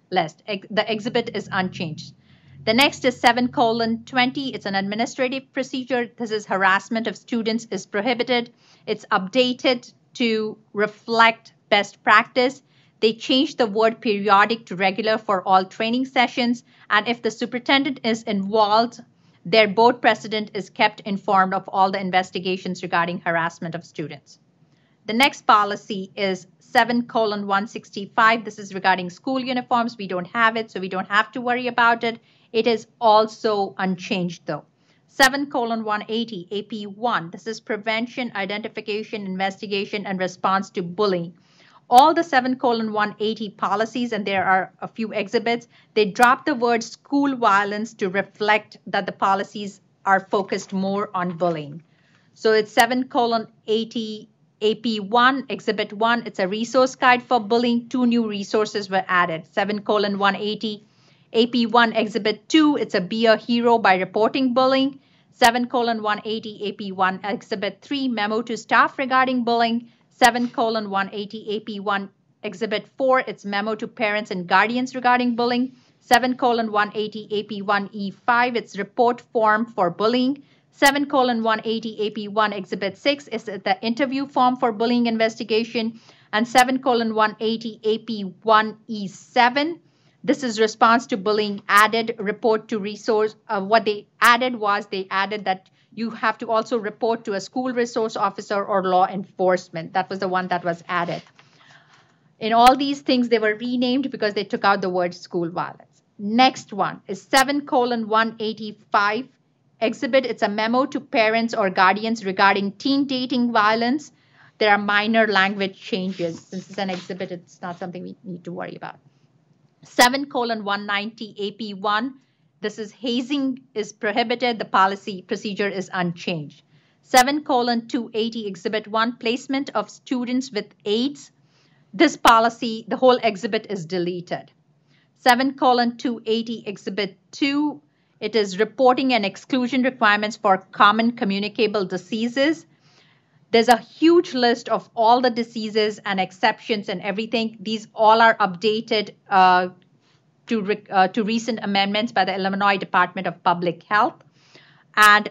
list. The exhibit is unchanged. The next is 7:20. It's an administrative procedure. This is harassment of students is prohibited. It's updated to reflect best practice. They changed the word periodic to regular for all training sessions. And if the superintendent is involved, their board president is kept informed of all the investigations regarding harassment of students. The next policy is 7:165. This is regarding school uniforms. We don't have it, so we don't have to worry about it. It is also unchanged though. 7:180 AP1. This is prevention, identification, investigation, and response to bullying. All the 7:180 policies, and there are a few exhibits, they drop the word school violence to reflect that the policies are focused more on bullying. So it's 7:80 AP1, Exhibit 1. It's a resource guide for bullying. 2 new resources were added. 7:180 AP1, Exhibit 2. It's a be a hero by reporting bullying. 7:180 AP1, Exhibit 3. Memo to staff regarding bullying. 7:180 AP1, Exhibit 4. It's memo to parents and guardians regarding bullying. 7:180 AP1 E5. It's report form for bullying. 7:180 AP1 Exhibit 6 is the interview form for bullying investigation. And 7:180 AP1 E7. This is response to bullying added report to resource. What they added was they added that you have to also report to a school resource officer or law enforcement. That was the one that was added. In all these things, they were renamed because they took out the word school violence. Next one is 7:185 Exhibit. It's a memo to parents or guardians regarding teen dating violence. There are minor language changes. Since it's an exhibit, it's not something we need to worry about. 7:190 AP1. This is hazing is prohibited. The policy procedure is unchanged. 7:280 Exhibit 1. Placement of students with AIDS. This policy, the whole exhibit is deleted. 7:280 Exhibit 2. It is reporting and exclusion requirements for common communicable diseases. There's a huge list of all the diseases and exceptions and everything. These all are updated to recent amendments by the Illinois Department of Public Health. And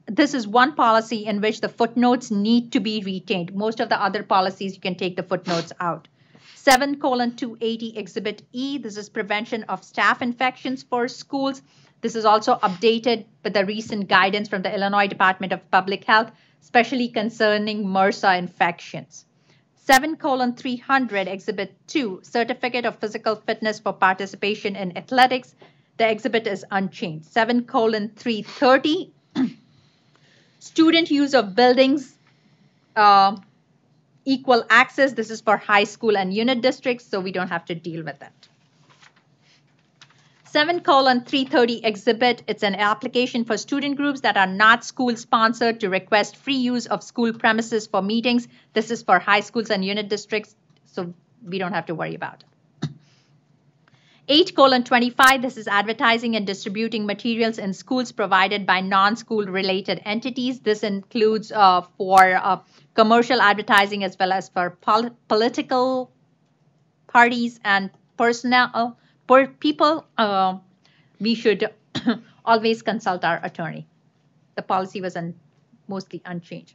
this is one policy in which the footnotes need to be retained. Most of the other policies, you can take the footnotes out. 7:280 Exhibit E, this is prevention of staph infections for schools. This is also updated with the recent guidance from the Illinois Department of Public Health, especially concerning MRSA infections. 7:300 Exhibit 2, Certificate of Physical Fitness for Participation in Athletics. The exhibit is unchanged. 7:330, student use of buildings, equal access. This is for high school and unit districts, so we don't have to deal with that. 7:330 exhibit, it's an application for student groups that are not school sponsored to request free use of school premises for meetings. This is for high schools and unit districts, so we don't have to worry about it. 8:25, this is advertising and distributing materials in schools provided by non-school related entities. This includes for commercial advertising as well as for political parties and personnel. For people, we should always consult our attorney. The policy was mostly unchanged.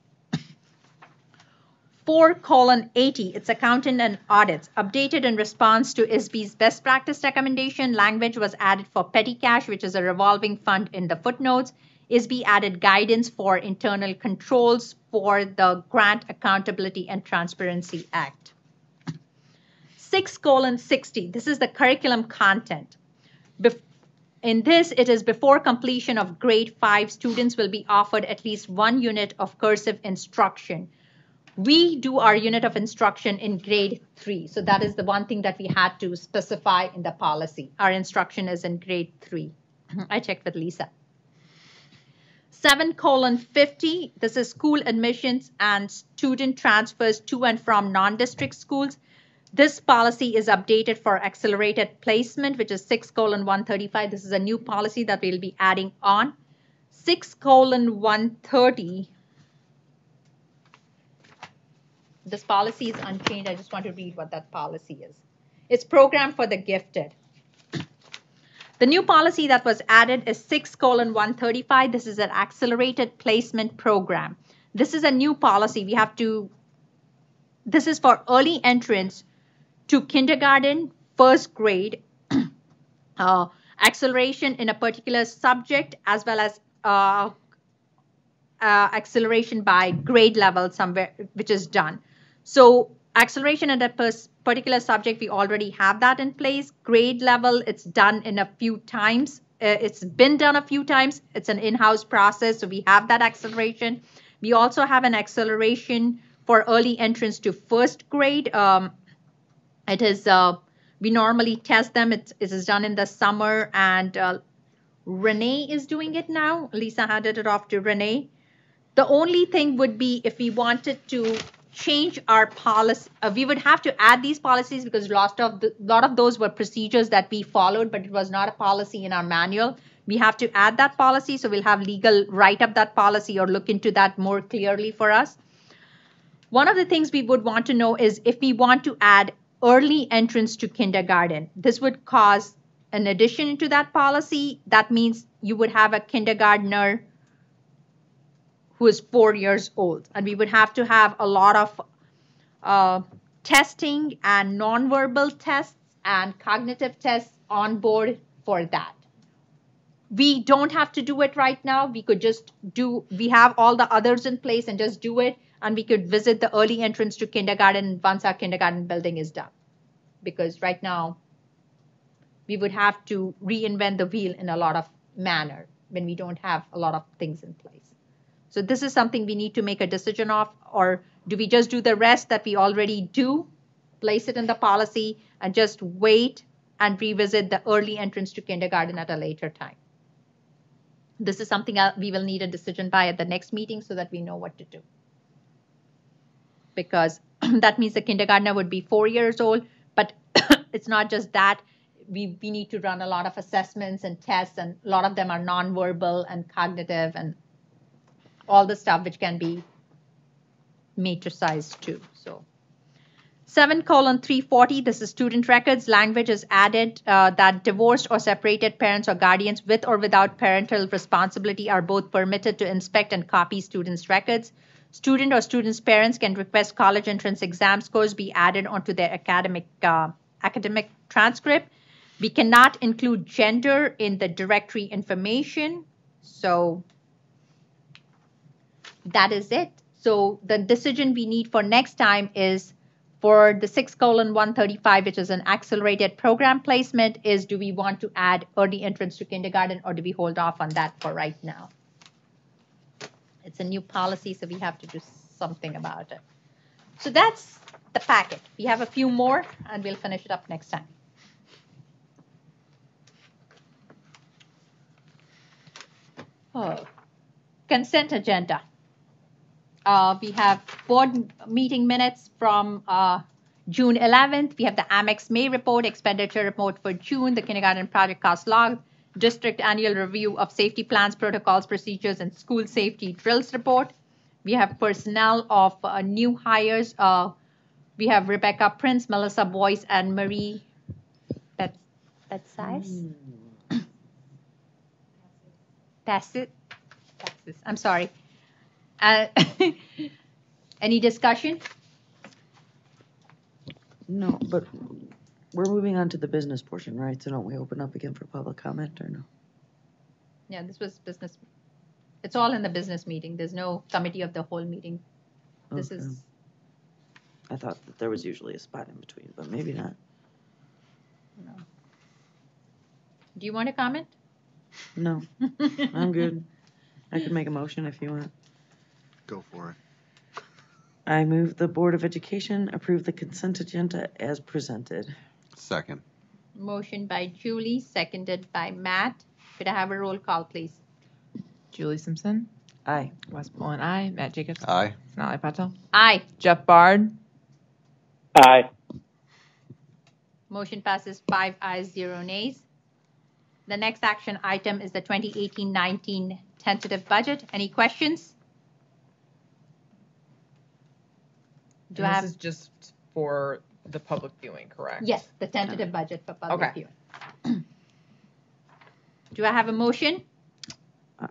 4:80, it's accountant and audits. Updated in response to ISB's best practice recommendation, language was added for petty cash, which is a revolving fund in the footnotes. ISB added guidance for internal controls for the Grant Accountability and Transparency Act. 6:60, this is the curriculum content. In this, it is before completion of grade 5, students will be offered at least one unit of cursive instruction. We do our unit of instruction in grade 3. So that is the one thing that we had to specify in the policy. Our instruction is in grade 3. I checked with Lisa. 7:50, this is school admissions and student transfers to and from non-district schools. This policy is updated for accelerated placement, which is 6:135. This is a new policy that we'll be adding on. 6:130. This policy is unchanged. I just want to read what that policy is. It's program for the gifted. The new policy that was added is 6:135. This is an accelerated placement program. This is a new policy. This is for early entrance to kindergarten, first grade, acceleration in a particular subject, as well as acceleration by grade level somewhere, which is done. So acceleration in a particular subject, we already have that in place. Grade level, it's done in a few times. It's been done a few times. It's an in-house process, so we have that acceleration. We also have an acceleration for early entrance to first grade. It is, we normally test them. It is done in the summer, and Renee is doing it now. Lisa handed it off to Renee. The only thing would be if we wanted to change our policy, we would have to add these policies because a lot of those were procedures that we followed, but it was not a policy in our manual. We have to add that policy, so we'll have legal write up that policy or look into that more clearly for us. One of the things we would want to know is if we want to add early entrance to kindergarten, this would cause an addition to that policy. That means you would have a kindergartner who is 4 years old, and we would have to have a lot of testing and nonverbal tests and cognitive tests on board for that. We don't have to do it right now. We could just we have all the others in place and just do it, and we could visit the early entrance to kindergarten once our kindergarten building is done. Because right now, we would have to reinvent the wheel in a lot of manner when we don't have a lot of things in place. So this is something we need to make a decision of, or do we just do the rest that we already do, place it in the policy, and just wait and revisit the early entrance to kindergarten at a later time? This is something we will need a decision by at the next meeting so that we know what to do. Because that means the kindergartner would be 4 years old, but it's not just that. We need to run a lot of assessments and tests, and a lot of them are nonverbal and cognitive and all the stuff which can be matricized too. So 7:340, this is student records. Language is added that divorced or separated parents or guardians with or without parental responsibility are both permitted to inspect and copy students' records. Student or students' parents can request college entrance exam scores be added onto their academic transcript. We cannot include gender in the directory information. So that is it. So the decision we need for next time is for the 6:135, which is an accelerated program placement, is do we want to add early entrance to kindergarten or do we hold off on that for right now? It's a new policy, so we have to do something about it. So that's the packet. We have a few more, and we'll finish it up next time. Oh. Consent agenda. We have board meeting minutes from June 11th. We have the Amex May report, expenditure report for June, the kindergarten project cost log, district annual review of safety plans, protocols, procedures, and school safety drills report. We have personnel of new hires. We have Rebecca Prince, Melissa Boyce, and Marie Betsize. Bassett. I'm sorry. Any discussion? No, but we're moving on to the business portion, right? So don't we open up again for public comment or no? Yeah, this was business. It's all in the business meeting. There's no committee of the whole meeting. This Okay. is. I thought that there was usually a spot in between, but maybe not. No. Do you want to comment? No, I'm good. I could make a motion if you want. Go for it. I move the Board of Education approve the consent agenda as presented. Second. Motion by Julie, seconded by Matt. Could I have a roll call, please? Julie Simpson, Aye. Wes Pullen, aye. Matt Jacobs, Aye. Sonali Patel, Aye. Jeff Bard, Aye. Motion passes 5 ayes, 0 nays. The next action item is the 2018-19 tentative budget. Any questions? Do I and have? this is just for the public viewing, correct? Yes, the tentative budget for public Okay. viewing. Do I have a motion?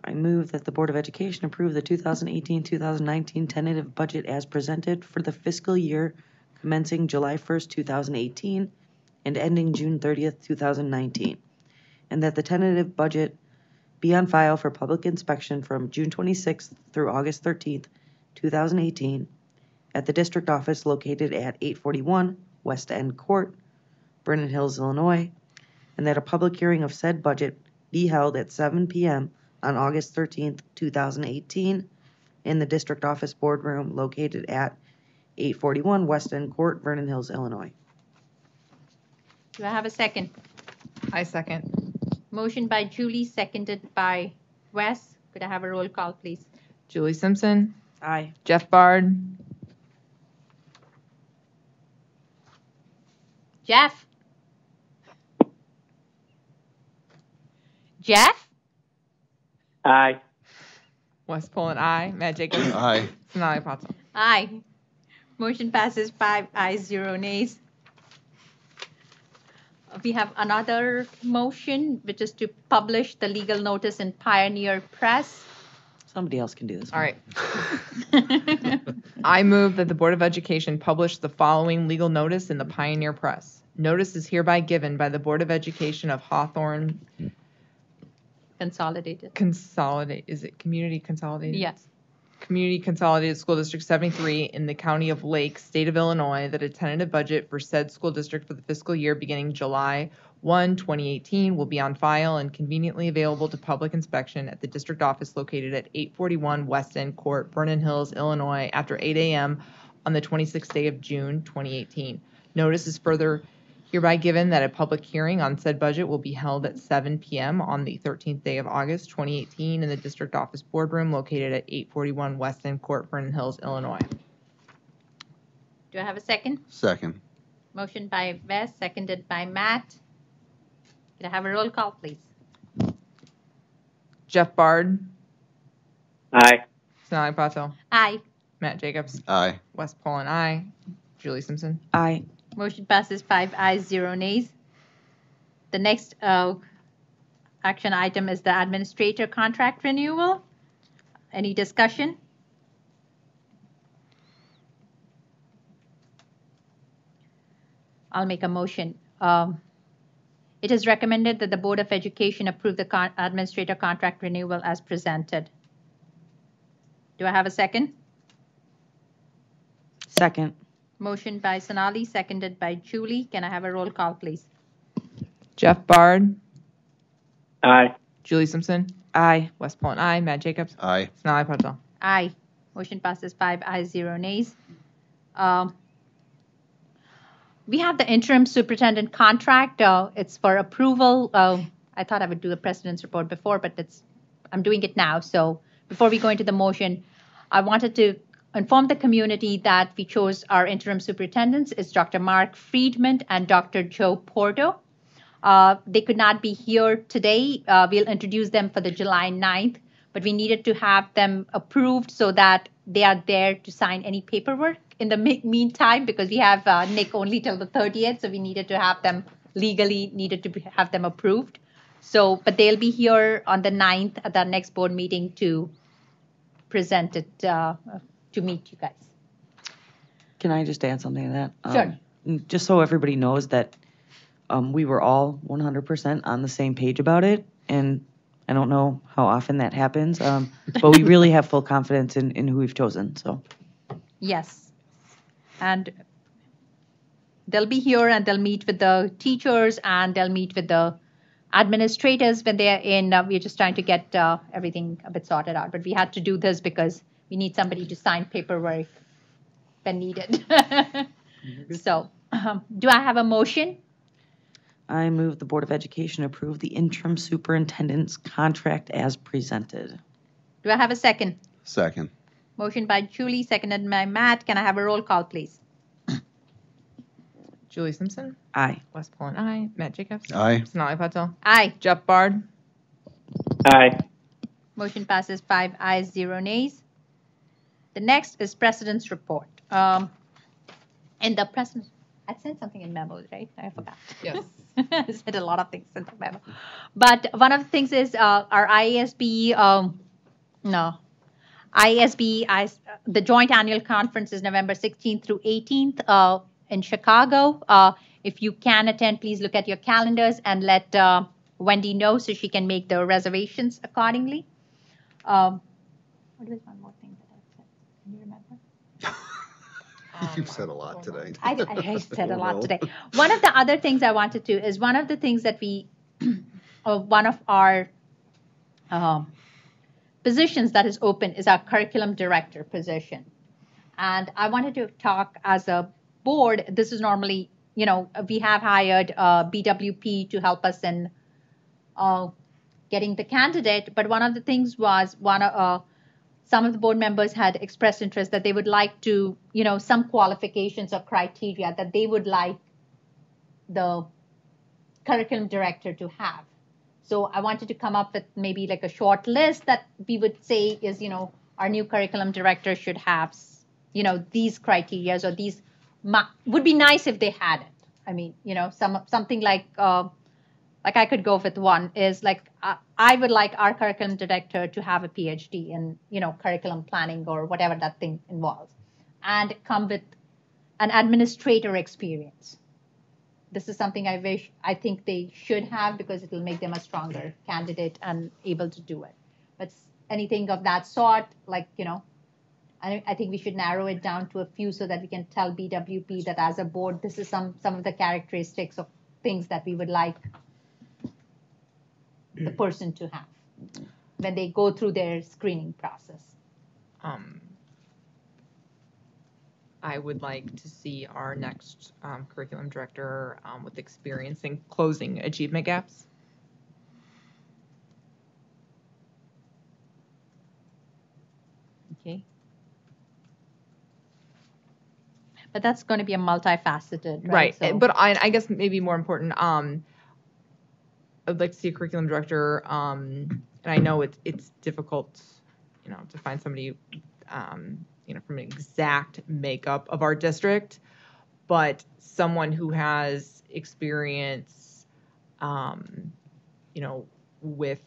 I move that the Board of Education approve the 2018-2019 tentative budget as presented for the fiscal year commencing July 1st, 2018 and ending June 30th, 2019, and that the tentative budget be on file for public inspection from June 26th through August 13th, 2018 at the district office located at 841 West End Court, Vernon Hills, Illinois, and that a public hearing of said budget be held at 7 p.m. on August 13th, 2018 in the district office boardroom located at 841 West End Court, Vernon Hills, Illinois. Do I have a second? I second. Motion by Julie, seconded by Wes. Could I have a roll call, please? Julie Simpson, Aye. Jeff Bard, Jeff? Jeff? Aye. Wes Pullen, aye. Matt Jacobs, Aye. Sonali Patel. Aye. Motion passes 5 ayes, 0 nays. We have another motion, which is to publish the legal notice in Pioneer Press. Somebody else can do this. All right. I move that the Board of Education publish the following legal notice in the Pioneer Press. Notice is hereby given by the Board of Education of Hawthorne Consolidated. Is it Community Consolidated? Yes. Community Consolidated School District 73 in the County of Lake, State of Illinois, that a tentative budget for said school district for the fiscal year beginning July 1, 2018 will be on file and conveniently available to public inspection at the district office located at 841 West End Court, Vernon Hills, Illinois, after 8 a.m. on the 26th day of June, 2018. Notice is further hereby given that a public hearing on said budget will be held at 7 p.m. on the 13th day of August, 2018 in the district office boardroom located at 841 West End Court, Vernon Hills, Illinois. Do I have a second? Second. Motion by Wes, seconded by Matt. Could I have a roll call, please? Jeff Bard, Aye. Sonali Patel, Aye. Matt Jacobs, Aye. Wes Poland, aye. Julie Simpson. Aye. Motion passes 5 ayes, 0 nays. The next action item is the administrator contract renewal. Any discussion? I'll make a motion. It is recommended that the Board of Education approve the administrator contract renewal as presented. Do I have a second? Second. Motion by Sonali, seconded by Julie. Can I have a roll call, please? Jeff Bard, Aye. Julie Simpson, Aye. Wes Poland, aye. Matt Jacobs, Aye. Sonali Patel. Aye. Motion passes 5 ayes, 0 nays. We have the interim superintendent contract. It's for approval. I thought I would do the president's report before, but I'm doing it now. So before we go into the motion, I wanted to inform the community that we chose our interim superintendents. It's Dr. Mark Friedman and Dr. Joe Porto. They could not be here today. We'll introduce them for the July 9th, but we needed to have them approved so that they are there to sign any paperwork in the meantime, because we have Nick only till the 30th, so we needed to have them have them approved. So, but they'll be here on the 9th at the next board meeting to present it, to meet you guys. Can I just add something to that? Sure. Just so everybody knows that we were all 100% on the same page about it, and I don't know how often that happens, but we really have full confidence in who we've chosen. So. Yes. And they'll be here and they'll meet with the teachers and they'll meet with the administrators when they're in. We're just trying to get everything a bit sorted out. But we had to do this because we need somebody to sign paperwork when needed. So, do I have a motion? I move the Board of Education approve the interim superintendent's contract as presented. Do I have a second? Second. Motion by Julie, seconded by Matt. Can I have a roll call, please? Julie Simpson, Aye. Wes Poland, aye. Matt Jacobs, Aye. Sonali Patel, Aye. Jeff Bard, Aye. Motion passes 5 ayes, 0 nays. The next is President's report. And the President, I said something in memos, right? I forgot. yes. I said a lot of things in the memo. But one of the things is our ISB, the joint annual conference is November 16th through 18th in Chicago. If you can attend, please look at your calendars and let Wendy know so she can make the reservations accordingly. What was one more thing that I said? Can you remember? You've said a lot today. I said a lot today. One of the other things I wanted to is one of the things that one of our positions that is open is our curriculum director position. And I wanted to talk as a board. This is normally, we have hired BWP to help us in getting the candidate. But one of the things was some of the board members had expressed interest that they would like to, some qualifications or criteria that they would like the curriculum director to have. So I wanted to come up with maybe like a short list that we would say is, our new curriculum director should have, these criteria, or these would be nice if they had it. I mean, something like I could go with one is like, I would like our curriculum director to have a PhD in, curriculum planning or whatever that thing involves, and come with an administrator experience. This is something I think they should have because it will make them a stronger candidate and able to do it. But anything of that sort, like, I think we should narrow it down to a few so that we can tell BWP that as a board, this is some of the characteristics of things that we would like the person to have when they go through their screening process. I would like to see our next curriculum director with experience in closing achievement gaps. Okay. But that's going to be a multifaceted, right? So, but I guess maybe more important, I'd like to see a curriculum director, and I know it's difficult, to find somebody from an exact makeup of our district, but someone who has experience, with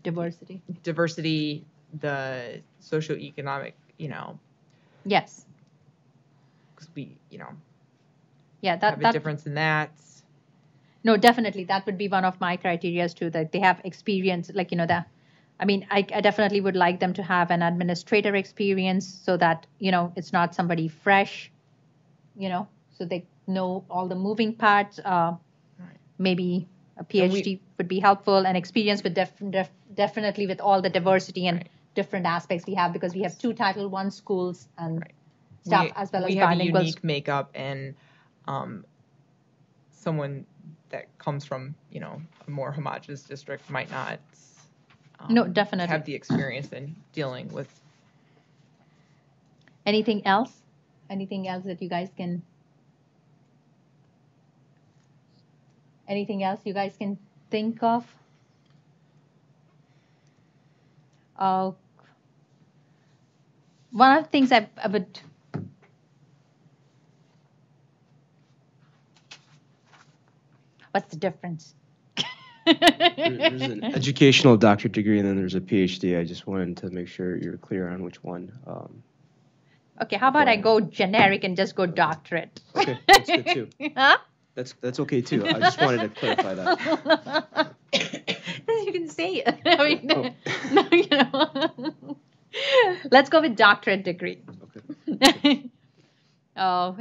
diversity, the socioeconomic, Yes. because we, Yeah, have a difference in that. No, definitely. That would be one of my criterias too, that they have experience, like, I definitely would like them to have an administrator experience so that, it's not somebody fresh, so they know all the moving parts. Maybe a PhD would be helpful, and experience with definitely with all the diversity and different aspects we have, because we have 2 Title I schools and stuff, as well as we have a bilingual. unique makeup, and someone that comes from, a more homogeneous district might not No, definitely. have the experience in dealing with. Anything else? Anything else that you guys can? Anything else you guys can think of? One of the things I would. What's the difference? There's an educational doctorate degree and then there's a PhD. I just wanted to make sure you're clear on which one. Okay, how about I go generic and just go doctorate? Okay, that's good too. Huh? That's okay too. I just wanted to clarify that. You can say it. I mean, no, Let's go with doctorate degree. Okay.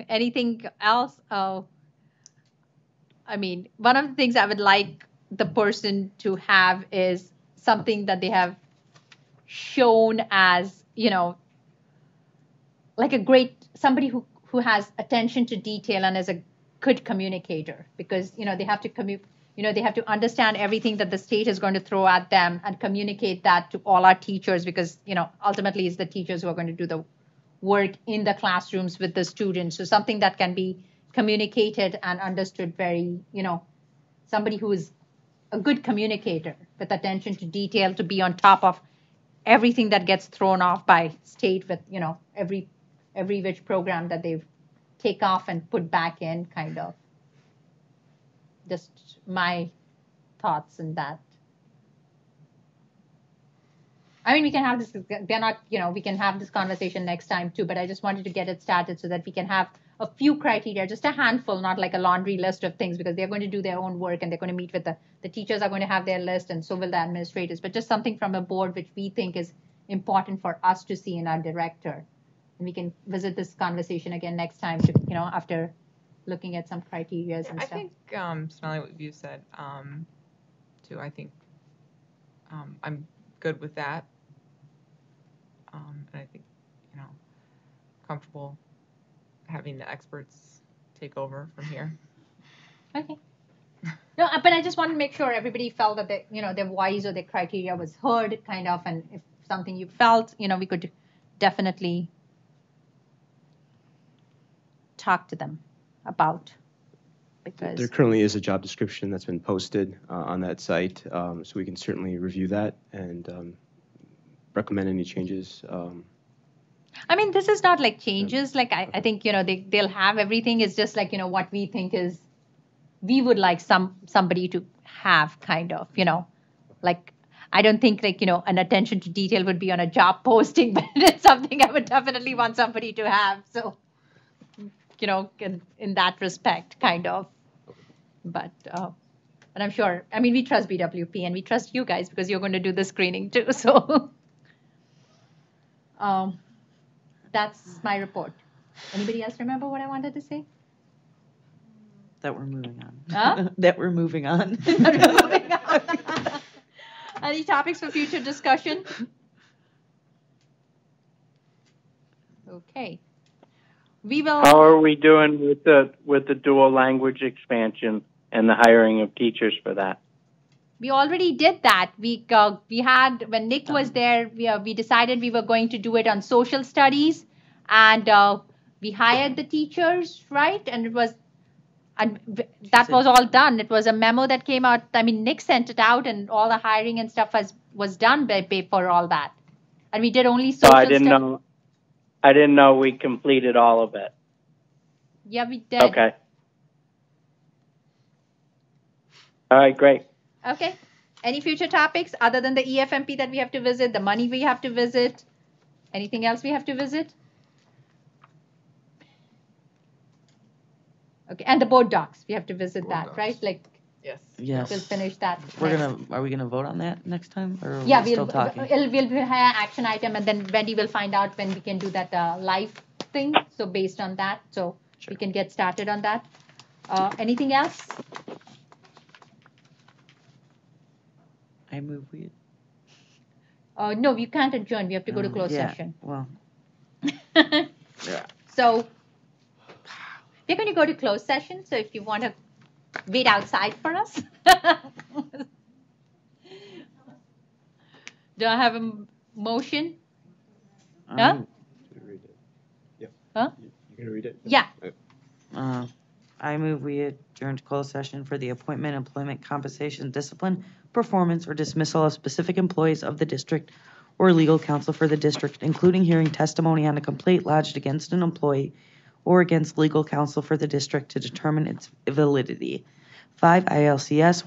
Anything else? I mean, one of the things I would like the person to have is something that they have shown as, like somebody who has attention to detail and is a good communicator, because, they have to they have to understand everything that the state is going to throw at them and communicate that to all our teachers, because, ultimately it's the teachers who are going to do the work in the classrooms with the students. So something that can be communicated and understood very, somebody who is a good communicator with attention to detail, to be on top of everything that gets thrown off by state with, every which program that they take off and put back in, kind of. Just my thoughts on that. I mean, we can have this, they're not, we can have this conversation next time too, but I just wanted to get it started so that we can have a few criteria, just a handful, not like a laundry list of things, because they're going to do their own work and they're going to meet with the teachers are going to have their list, and so will the administrators, but just something from a board which we think is important for us to see in our director. And we can visit this conversation again next time to, after looking at some criteria and stuff. I think, Sonali, what you said, too, I think I'm good with that. And I think, comfortable having the experts take over from here. Okay. No, but I just want to make sure everybody felt that their voice or their criteria was heard, kind of, and if something you felt, we could definitely talk to them about. Because There currently is a job description that's been posted on that site, so we can certainly review that and recommend any changes. I mean, this is not like changes. Like I think they'll have everything. It's just like what we think is we would like somebody to have, kind of, like I don't think like an attention to detail would be on a job posting, but it's something I would definitely want somebody to have. So in that respect, kind of. But I'm sure. I mean, we trust BWP and we trust you guys because you're going to do the screening too. So. That's my report. Anybody else remember what I wanted to say? That we're moving on. Huh? That we're moving on. Any topics for future discussion? Okay. We will. How are we doing with the dual language expansion and the hiring of teachers for that? We already did that. We had, when Nick was there, we decided we were going to do it on social studies, and we hired the teachers, right? And that was all done. It was a memo that came out. I mean, Nick sent it out, and all the hiring and stuff was done for all that. And we did only social studies. I didn't know we completed all of it. Yeah, we did. Okay. All right, great. Okay. Any future topics other than the EFMP that we have to visit, the money we have to visit? Anything else we have to visit? Okay, and the board docs, we have to visit that, right? Like, Yes. Yes. we'll finish that. Are we gonna vote on that next time, or are Yeah, we still talking? we'll have an action item, and then Wendy will find out when we can do that live thing. So based on that, so we can get started on that. Anything else? I move we. No, we can't adjourn. We have to go to closed yeah, session. Well, So we're going to go to closed session. So if you want to wait outside for us. Do I have a motion? Huh? Huh? You gonna read it? Yeah. I move we adjourn to closed session for the appointment, employment, compensation, discipline, performance, or dismissal of specific employees of the district or legal counsel for the district, including hearing testimony on a complaint lodged against an employee or against legal counsel for the district to determine its validity. 5 ILCS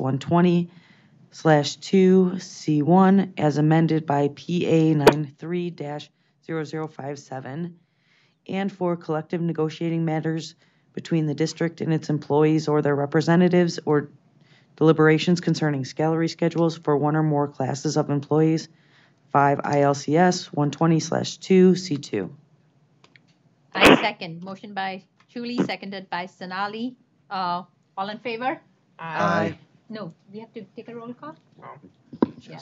120/2C1 as amended by PA 93-0057, and for collective negotiating matters between the district and its employees or their representatives, or deliberations concerning salary schedules for one or more classes of employees. 5 ILCS 120/2C2. I second. Motion by Julie, seconded by Sonali. All in favor? Aye. No, we have to take a roll call? Yeah.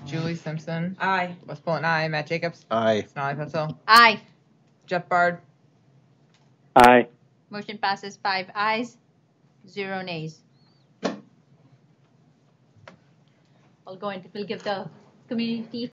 Julie Simpson. Aye. West Pullen, aye. Matt Jacobs. Aye. Sonali Petzel. Aye. Jeff Bard. Aye. Motion passes 5 ayes, 0 nays. We'll give the community